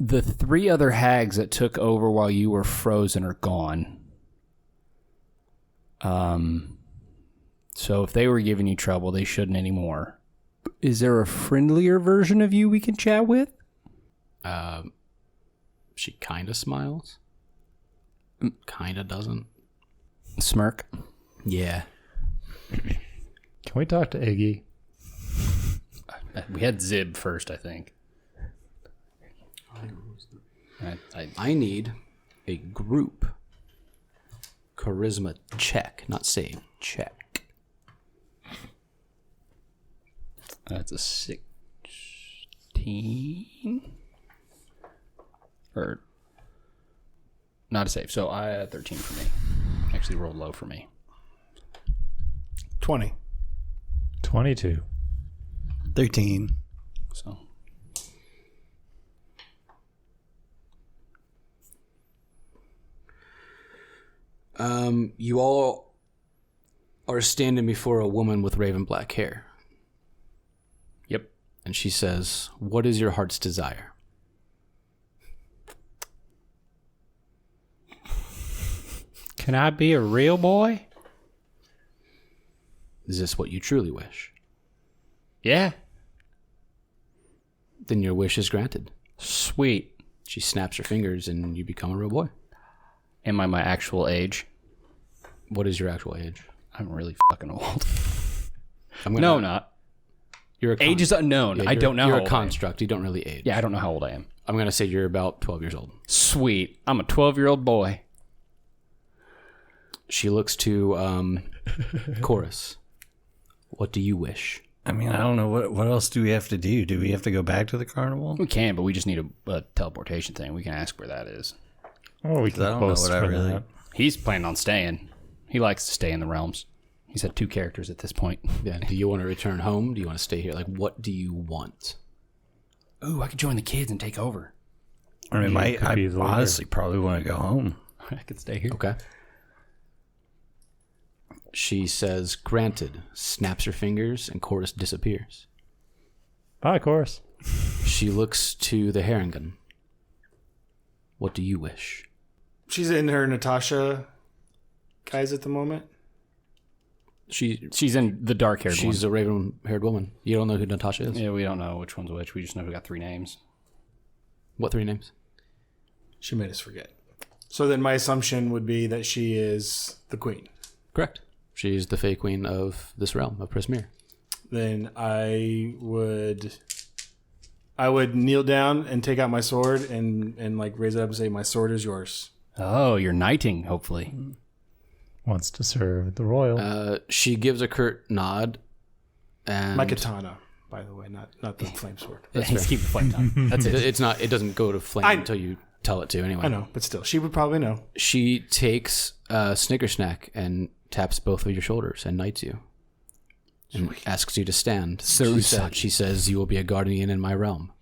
the three other hags that took over while you were frozen are gone. So if they were giving you trouble, they shouldn't anymore. Is there a friendlier version of you we can chat with? She kind of smiles. Kind of doesn't. Smirk. Yeah. Can we talk to Iggy? We had Zib first, I think. I need a group charisma check. Not save. Check. That's a 16. Or not a save. So I had 13 for me. Actually rolled low for me. 20. 22. 13. So You all are standing before a woman with raven black hair. Yep. And she says, "What is your heart's desire?" Can I be a real boy? Is this what you truly wish? Yeah. Then your wish is granted. Sweet. She snaps her fingers and you become a real boy. Am I my actual age? What is your actual age? I'm really fucking old. I'm gonna, No, not. You're a Age is unknown. I don't know You're how a old I am. construct. You don't really age. Yeah, I don't know how old I am. I'm going to say you're about 12 years old. Sweet. I'm a 12-year-old boy. She looks to Corus. What do you wish? I mean, I don't know what else do we have to do. Do we have to go back to the carnival? We can, but we just need a teleportation thing. We can ask where that is. Oh, we I can don't know post what I for really- that. He's planning on staying. He likes to stay in the realms. He's had 2 characters at this point. Yeah. Do you want to return home? Do you want to stay here? Like, what do you want? Ooh, I could join the kids and take over. I mean, You could I be the leader. honestly probably want to go home. I could stay here. Okay. She says, "Granted," snaps her fingers, and Corus disappears. Bye, Corus. She looks to the Harengon. What do you wish? She's in her Natasha guys at the moment. She's in the dark-haired one. She's a raven-haired woman. You don't know who Natasha is? Yeah, we don't know which one's which. We just know we got 3 names. What 3 names? She made us forget. So then my assumption would be that she is the queen. Correct. She's the Fae Queen of this realm, of Prismere. Then I would kneel down and take out my sword and like raise it up and say, "My sword is yours." Oh, you're knighting, hopefully. Wants to serve the royal. She gives a curt nod. And My katana, by the way, not the flame sword. He's keeping the flame down. That's it. It's not. It doesn't go to flame until you tell it to. Anyway, I know, but still, she would probably know. She takes a Snicker snack and taps both of your shoulders and knights you, and asks you to stand. She says, "You will be a guardian in my realm."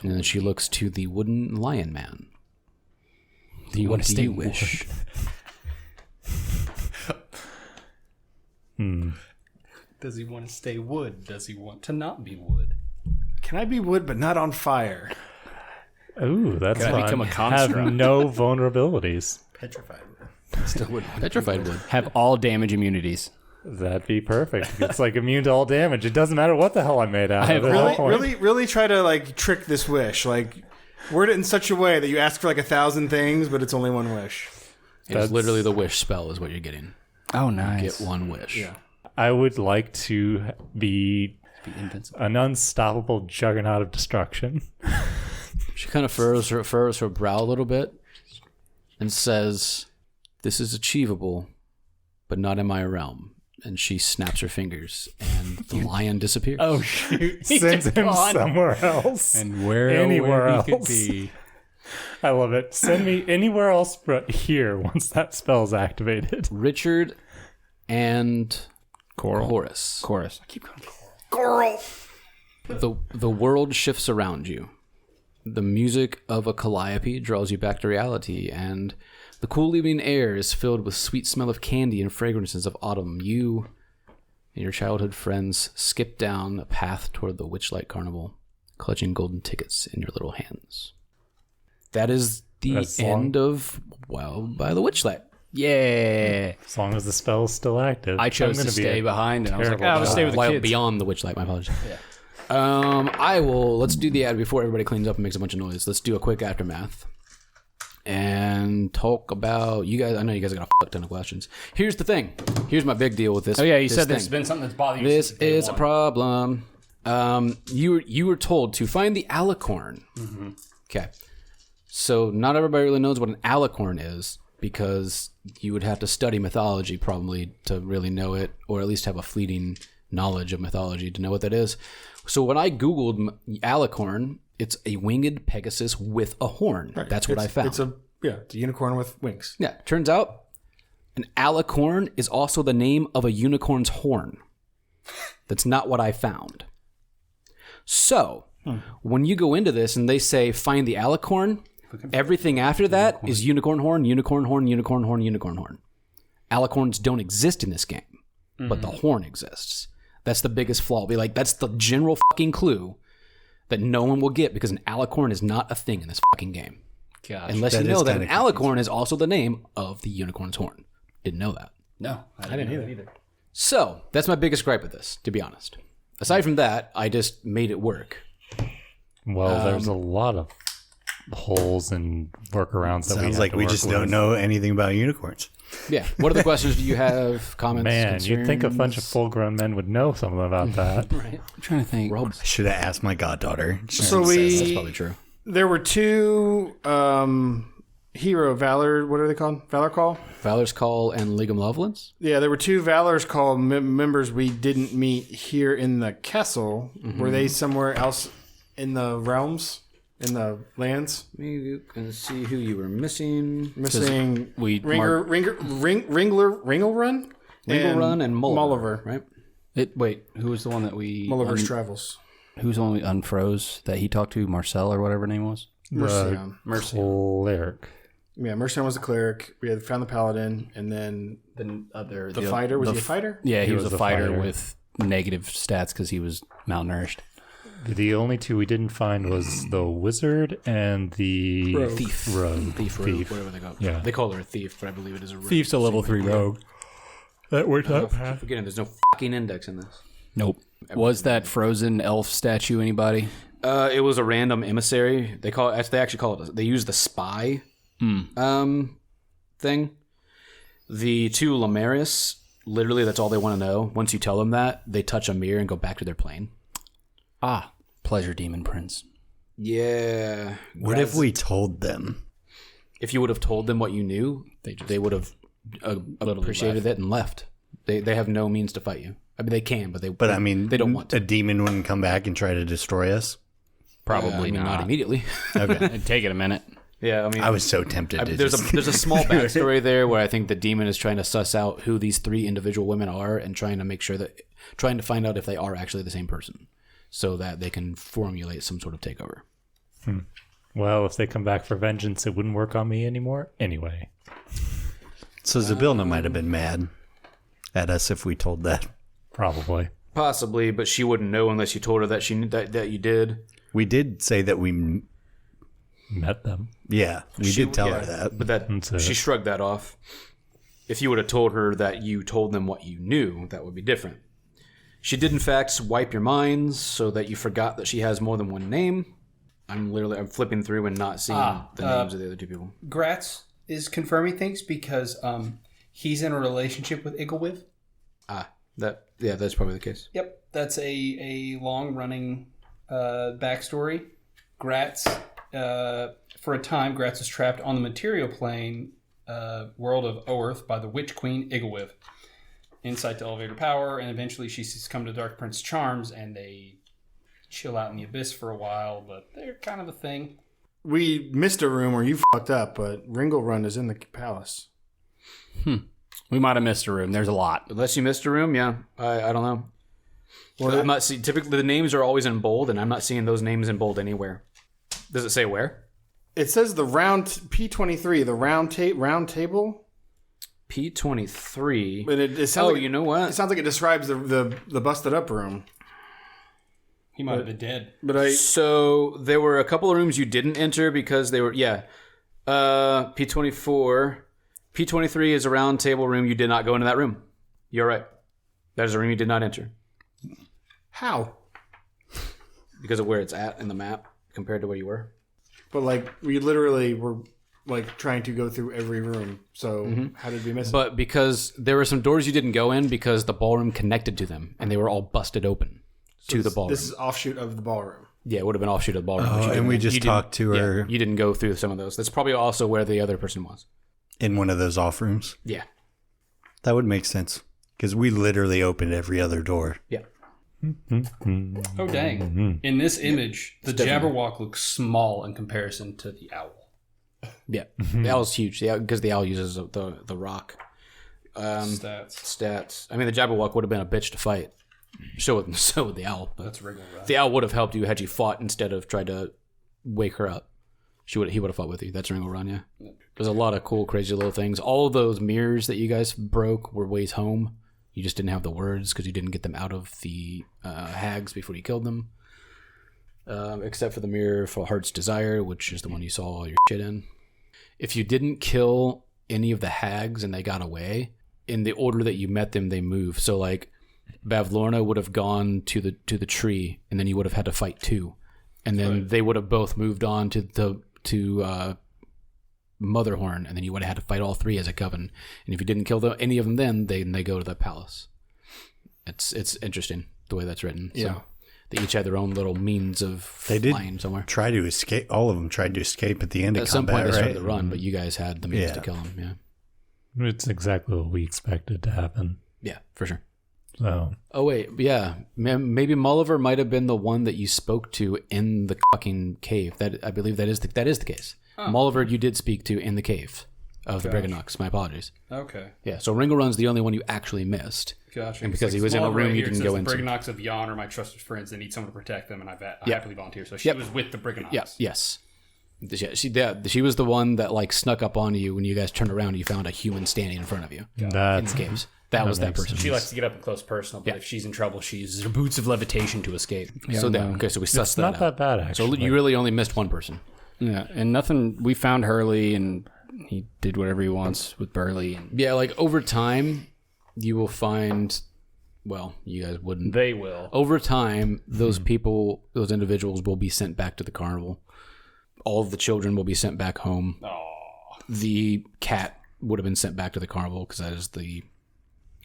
And then she looks to the wooden lion man. Do you want to stay wish? Does he want to stay wood? Does he want to not be wood? Can I be wood but not on fire? Ooh, that's Could I fun. become a Have construct? no vulnerabilities. Petrified. Still wood. Petrified wood. Have all damage immunities. That'd be perfect. It's like immune to all damage. It doesn't matter what the hell I made out I of have at really- that point. Really try to like trick this wish. Like word it in such a way that you ask for like 1,000 things, but it's only one wish. It's literally the wish spell is what you're getting. Oh, nice. Get one wish. Yeah. I would like to be Be invincible. an unstoppable juggernaut of destruction. She kind of furrows her brow a little bit and says, "This is achievable, but not in my realm." And she snaps her fingers, and the lion disappears. Oh, shoot. Sends him somewhere else. And where Anywhere he could else. be. I love it. Send me anywhere else but here once that spell's activated. Richard and Coral. Corus. Chorus. I keep calling The world shifts around you. The music of a calliope draws you back to reality, and the cool evening air is filled with sweet smell of candy and fragrances of autumn. You and your childhood friends skip down a path toward the Witchlight Carnival, clutching golden tickets in your little hands. That is the That's end of Wild by the Witchlight. Yeah. As long as the spell's still active. I chose I'm to gonna be stay a behind, and I was like, terrible I'll just stay with the Wild kids. Beyond the Witchlight. My apologies. Yeah. Let's do the ad before everybody cleans up and makes a bunch of noise. Let's do a quick aftermath and talk about you guys. I know you guys got a fuck ton of questions. Here's the thing. Here's my big deal with this. Oh, yeah, you this said there's thing. been something that's bothering you. This since day is a one. problem. You were told to find the alicorn. Okay. So not everybody really knows what an alicorn is because you would have to study mythology probably to really know it, or at least have a fleeting knowledge of mythology to know what that is. So when I Googled alicorn, it's a winged Pegasus with a horn. That's what I found. It's a unicorn with wings. Yeah, turns out an alicorn is also the name of a unicorn's horn. That's not what I found. So, when you go into this and they say find the alicorn, everything after that is unicorn horn, unicorn horn, unicorn horn, unicorn horn. alicorns don't exist in this game, but the horn exists. That's the biggest flaw. Be like, that's the general fucking clue that no one will get because an alicorn is not a thing in this fucking game. Gosh. Unless That you know is that an kinda alicorn is also the name of the unicorn's horn. Didn't know that. No, I didn't either. So, that's my biggest gripe with this, to be honest. Aside from that, I just made it work. Well, there's a lot of holes and workarounds that Sounds like we just don't know anything about unicorns. Yeah. What other questions do you have? Comments? Man, you'd think a bunch of concerns? full-grown men would know something about that. Right. I'm trying to think. Rob. I should have asked my goddaughter. So That's probably true. there were two hero valor. What are they called? Valor call. Valor's Call and League of Malevolence? Yeah, there were two Valor's Call members we didn't meet here in the castle. Were they somewhere else in the realms, in the lands? Maybe you can see who you were missing. Missing we Ringler Run? Run and Mulliver. right? Wait, who was the one that we... Mulliver's Travels. Who's the one we unfroze that he talked to? Marcel or whatever her name was? Mercian. Cleric. Yeah, Mercian was the cleric. We had found the paladin, and then the fighter. Was he a fighter? Yeah, he was was a a fighter fighter. with negative stats because he was malnourished. The only two we didn't find was the wizard and the Rogue. Thief. Rogue. Thief, Rogue, whatever they call it. Yeah. They call her a thief, but I believe it is a rogue. Thief's a level 3 rogue. That worked I out. keep forgetting there's no fucking index in this. Nope. Was that frozen elf statue anybody? It was a random emissary. They actually call it. They use the spy thing. The two Lemurius, literally, that's all they want to know. Once you tell them that, they touch a mirror and go back to their plane. Ah, Pleasure Demon Prince. Yeah. What if we told them? If you would have told them what you knew, they would have appreciated it and left. They have no means to fight you. I mean, they can, but I mean, they don't want to. A demon wouldn't come back and try to destroy us. Probably not immediately. Okay. It'd take it a minute. Yeah, I mean, I was so tempted to there's just... there's a small backstory there where I think the demon is trying to suss out who these three individual women are and trying to find out if they are actually the same person, so that they can formulate some sort of takeover. Well, if they come back for vengeance, it wouldn't work on me anymore. Anyway. So Zabilna might have been mad at us if we told that. Probably. Possibly, but she wouldn't know unless you told her that she knew that you did. We did say that we... Met them. Yeah, we did tell Yeah, her that. but That's it. she shrugged that off. If you would have told her that you told them what you knew, that would be different. She did, in fact, wipe your minds so that you forgot that she has more than one name. I'm flipping through and not seeing the names of the other two people. Gratz is confirming things because he's in a relationship with Iglewiv. That's probably the case. Yep, that's a long running backstory. Gratz, for a time, Gratz was trapped on the material plane world of Oerth by the Witch Queen Iglewiv. Insight to elevator power, and eventually she succumbed to Dark Prince charms, and they chill out in the abyss for a while, but they're kind of a thing. We missed a room where you fucked up, but Ringle Run is in the palace. We might have missed a room. There's a lot. Unless you missed a room, yeah. I don't know. Well, I'm not seeing. Typically, the names are always in bold, and I'm not seeing those names in bold anywhere. Does it say where? It says the round P23, the round table. P23. But it sounds like, you know what? It sounds like it describes the busted up room. He might have been dead. But So there were a couple of rooms you didn't enter because they were P24. P23 is a round table room. You did not go into that room. You're right. That is a room you did not enter how? because of where it's at in the map compared to where you were. But like we literally were like trying to go through every room. So how did we miss it? But because there were some doors you didn't go in because the ballroom connected to them and they were all busted open to the ballroom. This is offshoot of the ballroom. Yeah, it would have been offshoot of the ballroom. Oh, but you and we didn't- just you didn't- talked to her Yeah, you didn't go through some of those. That's probably also where the other person was. in one of those off rooms. Yeah. That would make sense. Because we literally opened every other door. Yeah. Oh, dang. In this image, the Jabberwock looks small in comparison to the owl. Yeah. The owl's huge because the owl uses the rock. Stats. Stats. I mean, the Jabberwock would have been a bitch to fight. So would the owl. But That's Wriggle Rat. the owl would have helped you had you fought instead of tried to wake her up. He would have fought with you. That's Ringle Run, yeah. There's a lot of cool, crazy little things. All of those mirrors that you guys broke were ways home. You just didn't have the words because you didn't get them out of the hags before you killed them. Except for the mirror for Heart's Desire, which is the one you saw all your shit in. If you didn't kill any of the hags and they got away, in the order that you met them, they moved. So like Bavlorna would have gone to the tree, and then you would have had to fight 2. And then they would have both moved on to Motherhorn, and then you would have had to fight all 3 as a coven. And if you didn't kill any of them, then they go to the palace. It's interesting the way that's written. Yeah. So they each had their own little means of flying somewhere. Try to escape. All of them tried to escape at the end of At some combat, point, they started right? the run, but you guys had the means to kill them. Yeah, It's exactly what we expected to happen. yeah, for sure. So Oh wait, yeah, maybe Mulliver might have been the one that you spoke to in the fucking cave. That I believe that is the case. Mulliver, you did speak to in the cave of the Briganox. My apologies. Okay. Yeah, so Ringelrun's the only one you actually missed. Gotcha. And because he was in a room you didn't go into. The Briganox of Yon are my trusted friends. They need someone to protect them, and I happily volunteer. So she Yep. was with the Briganox. Yeah, yes. She was the one that like snuck up on you when you guys turned around and you found a human standing in front of you in that's the caves. That was that makes person. She likes to get up and close personal, but if she's in trouble, she uses her boots of levitation to escape. So so we sussed it's that not out. that bad actually. So you really only missed one person. Yeah, and nothing. We found Hurley, and he did whatever he wants with Burley. And Yeah, like over time, you will find. Well, you guys wouldn't. They will. Over time, those people, those individuals, will be sent back to the carnival. All of the children will be sent back home. The cat would have been sent back to the carnival because that is the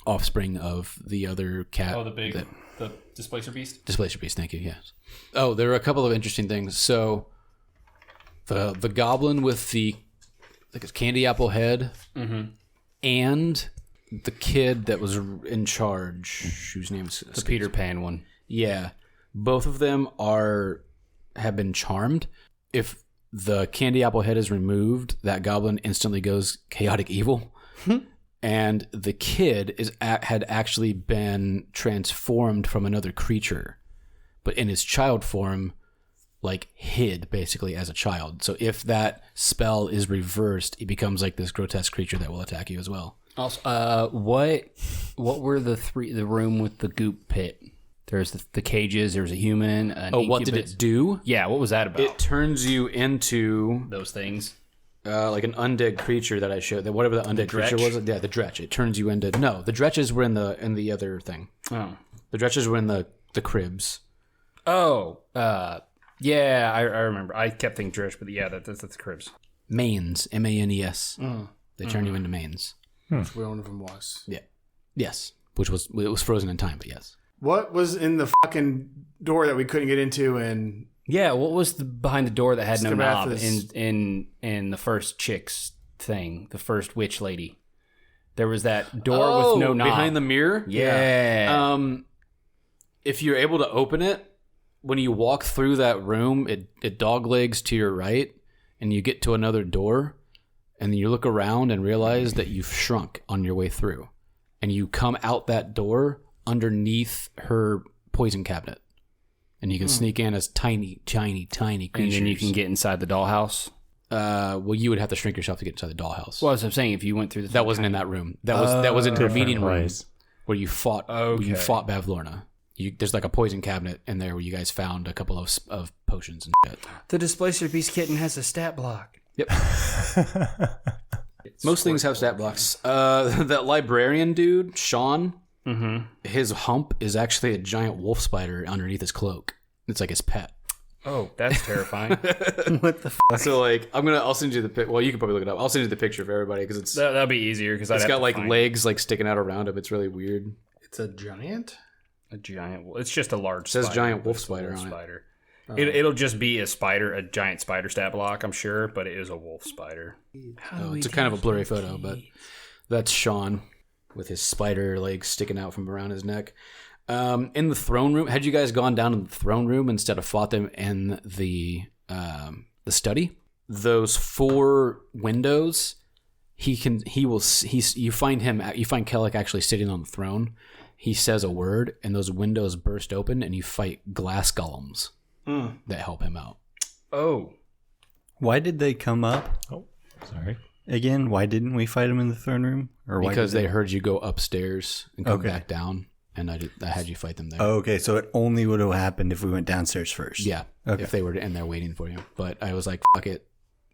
offspring of the other cat. Oh, the Displacer Beast? Displacer Beast, thank you, yes. Oh, there are a couple of interesting things. So, the goblin with the I think it's candy apple head and the kid that was in charge, whose name is the Peter Pan one. Yeah, both of them have been charmed. If the candy apple head is removed, that goblin instantly goes chaotic evil. And the kid had actually been transformed from another creature, but in his child form, like hid basically as a child. So if that spell is reversed, he becomes like this grotesque creature that will attack you as well. Also, what were the room with the goop pit? There's the cages. There's a human. What did it do? Yeah, what was that about? It turns you into Those things. like an undead creature that I showed. That whatever the undead creature was. Yeah, the dretch. It turns you into the dretches were in the other thing. Oh, The dretches were in the cribs. oh, yeah, I remember. I kept thinking Drish, but yeah, that's the cribs. Manes, Manes. They turn you into manes. Which one of them was? Yeah. Yes. Which was frozen in time, but yes. What was in the fucking door that we couldn't get into? And Yeah, what was behind the door that had no knob Skirathis. in the first chick's thing, the first witch lady? There was that door with no knob behind the mirror. Yeah. If you're able to open it, when you walk through that room, it doglegs to your right, and you get to another door, and then you look around and realize that you've shrunk on your way through, and you come out that door underneath her poison cabinet, and you can sneak in as tiny creatures. And then you can get inside the dollhouse. Well, you would have to shrink yourself to get inside the dollhouse. Well, as I'm saying, if you went through the That wasn't in that room. That was in her Different meeting room place. where you fought. Where you fought Bavlorna. There's like a poison cabinet in there where you guys found a couple of potions and shit. the Displacer Beast kitten has a stat block. Yep. Most things have stat blocks. That librarian dude, Sean. His hump is actually a giant wolf spider underneath his cloak. It's like his pet. Oh, that's terrifying. What the So like, I'll send you the pic. Well, you can probably look it up. I'll send you the picture for everybody because it's That'll be easier because it's got like legs like sticking out around him. It's really weird. it's a giant. a giant. It's just a large. says spider, giant but wolf it's a spider wolf on it. spider. It'll just be a spider, a giant spider stat block, I'm sure, but it is a wolf spider. It's a kind of a blurry photo, but that's Sean with his spider legs sticking out from around his neck. In the throne room, had you guys gone down in the throne room instead of fought them in the study? Those 4 windows, you find Kellic actually sitting on the throne. He says a word, and those windows burst open, and you fight glass golems that help him out. Oh, Why did they come up? Oh, sorry. again? Why didn't we fight him in the throne room? Or why Because did they heard you go upstairs and come Okay. back down, and I had you fight them there. Oh, okay, so it only would have happened if we went downstairs first. Yeah, Okay. if they were in there waiting for you. But I was like, fuck it.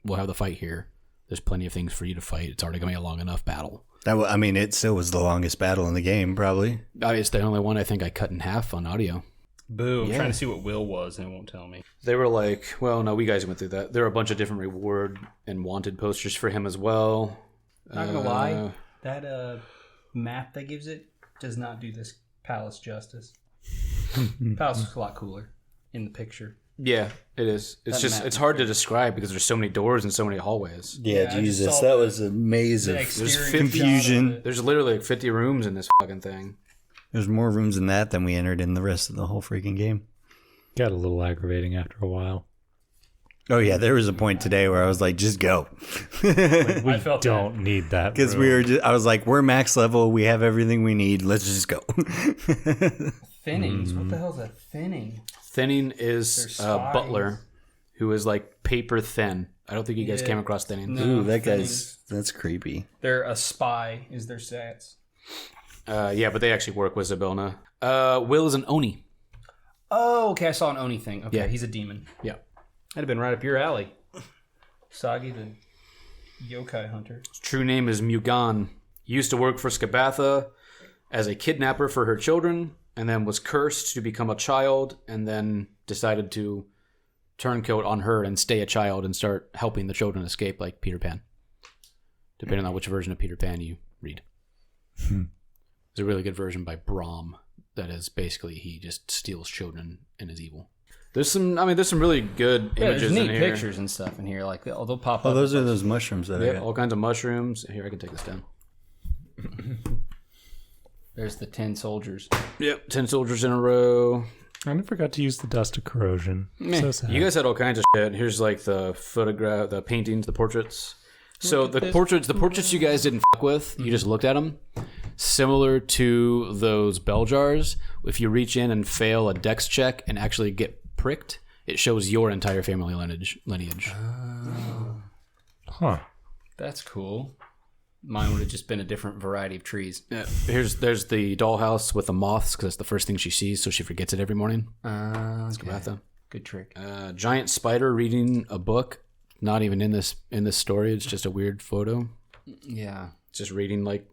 We'll have the fight here. There's plenty of things for you to fight. It's already going to be a long enough battle. I mean, it still was the longest battle in the game, probably. It's the only one I think I cut in half on audio. Boo. I'm Yeah. trying to see what Will was, and it won't tell me. They were like, well, no, we guys went through that. There are a bunch of different reward and wanted posters for him as well. Not gonna lie, that map that gives it does not do this palace justice. Palace is a lot cooler in the picture. Yeah, it is. It's hard to describe because there's so many doors and so many hallways. Yeah, Yeah, I just Jesus, saw that was a maze of The exterior confusion. shot of it. There's literally like 50 rooms in this fucking thing. There's more rooms than that than we entered in the rest of the whole freaking game. Got a little aggravating after a while. Oh yeah, there was a point today where I was like, just go. We felt don't need that. Because I was like, we're max level, we have everything we need, let's just go. Thinnings. What the hell is a thinning? Thinning is There's a spies. butler who is like paper thin. I don't think you guys Yeah. came across thinning. No. Ooh, that Thinnings. that's creepy. They're a spy. Is their stats? Yeah, but they actually work with Zabelna. Will is an Oni. Oh, okay. I saw an Oni thing. Okay, Yeah. he's a demon. Yeah. That'd have been right up your alley. Usagi, the yokai hunter. His true name is Mugan. He used to work for Skabatha as a kidnapper for her children, and then was cursed to become a child, and then decided to turncoat on her and stay a child and start helping the children escape like Peter Pan. Depending on which version of Peter Pan you read. There's a really good version by Brahm that is basically he just steals children and is evil. There's some really good Yeah, images there's neat in here. pictures and stuff in here. Like they'll pop Oh, up. those are those mushrooms that I Yeah, got. all kinds of mushrooms. Here, I can take this down. There's the 10 soldiers. Yep, 10 soldiers in a row. I never got to use the dust of corrosion. Meh. So sad. You guys had all kinds of shit. Here's like the photograph, the paintings, the portraits. So the portraits you guys didn't fuck with. You just looked at them. Similar to those bell jars, if you reach in and fail a dex check and actually get pricked, it shows your entire family lineage. Huh. That's cool. Mine would have just been a different variety of trees. Yeah. There's the dollhouse with the moths because that's the first thing she sees, so she forgets it every morning. Okay. Good trick. Giant spider reading a book. Not even in this story. It's just a weird photo. Yeah. Just reading like.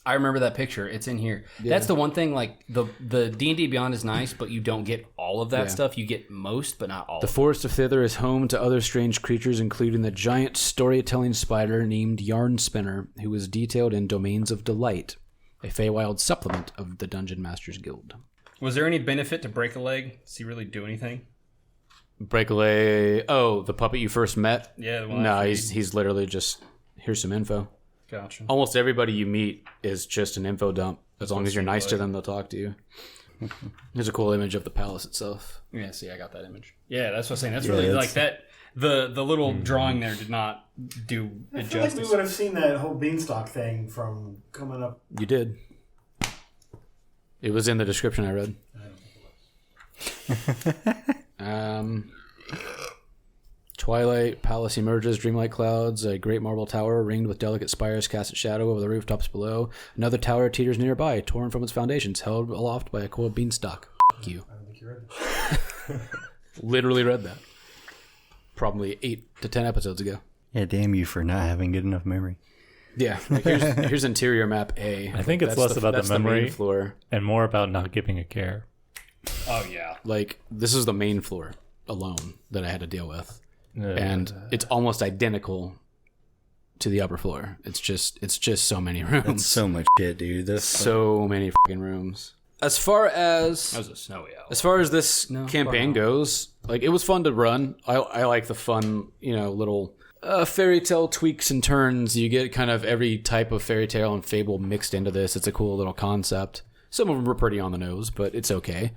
I remember that picture. It's in here. That's the one thing, like, the D&D Beyond is nice, but you don't get all of that stuff. You get most, but not all. The forest of Thither is home to other strange creatures, including the giant storytelling spider named Yarn Spinner, who is detailed in Domains of Delight, a Feywild supplement of the Dungeon Masters Guild. Was there any benefit to break a leg? Does he really do anything? Breakaway. Oh, the puppet you first met? Yeah, the one No, I he's literally just, here's some info. Gotcha. Almost everybody you meet is just an info dump. As long as you're nice to them, they'll talk to you. Here's a cool image of the palace itself. Yeah, see, I got that image. Yeah, that's what I'm saying. That's really like that. The little drawing there did not do I it feel like justice. we would have seen that whole beanstalk thing from coming up. You did. It was in the description I read. Twilight palace emerges, dreamlike clouds, a great marble tower ringed with delicate spires cast its shadow over the rooftops below. Another tower teeters nearby, torn from its foundations, held aloft by a coiled beanstalk. Fuck you. I don't think you read that. Literally read that. Probably 8 to 10 episodes ago. Yeah, damn you for not having good enough memory. Yeah, like here's interior map A. I think it's less about the that's main memory. floor. And more about not giving a care. Oh yeah. Like this is the main floor alone that I had to deal with. Uh, And it's almost identical to the upper floor. It's just so many rooms. That's so much shit, dude. That's so many fucking rooms. As far as That was a snowy owl. this campaign goes, like it was fun to run. I like the fun, little fairy tale tweaks and turns. You get kind of every type of fairy tale and fable mixed into this. It's a cool little concept. Some of them were pretty on the nose, but it's okay.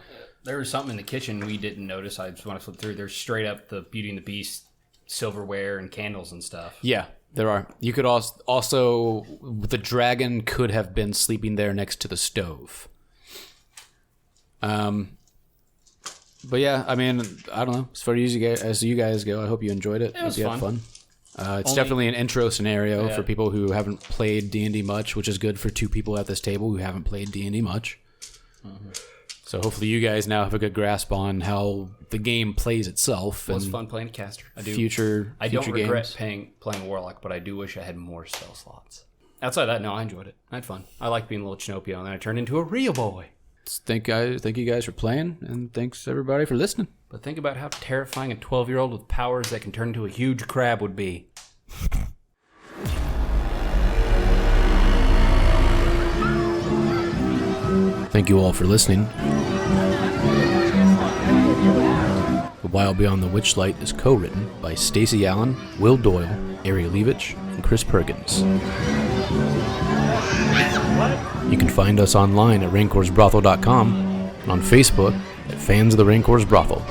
There was something in the kitchen we didn't notice. I just want to flip through. There's straight up the Beauty and the Beast silverware and candles and stuff. Yeah, there are. You could also the dragon could have been sleeping there next to the stove. But yeah, I mean, I don't know. As far as you guys go, I hope you enjoyed it. It was Hope you had fun. It's definitely an intro scenario for people who haven't played D&D much, which is good for 2 people at this table who haven't played D&D much. So hopefully you guys now have a good grasp on how the game plays itself. It was and fun playing caster. I do. Future I don't regret games. playing Warlock, but I do wish I had more spell slots. Outside of that, no, I enjoyed it. I had fun. I liked being a little Chinnopio, and then I turned into a real boy. Thank you guys for playing, and thanks everybody for listening. But think about how terrifying a 12-year-old with powers that can turn into a huge crab would be. Thank you all for listening. The Wild Beyond the Witchlight is co-written by Stacey Allen, Will Doyle, Ari Levitch, and Chris Perkins. You can find us online at raincorsbrothel.com and on Facebook at Fans of the Raincourse Brothel.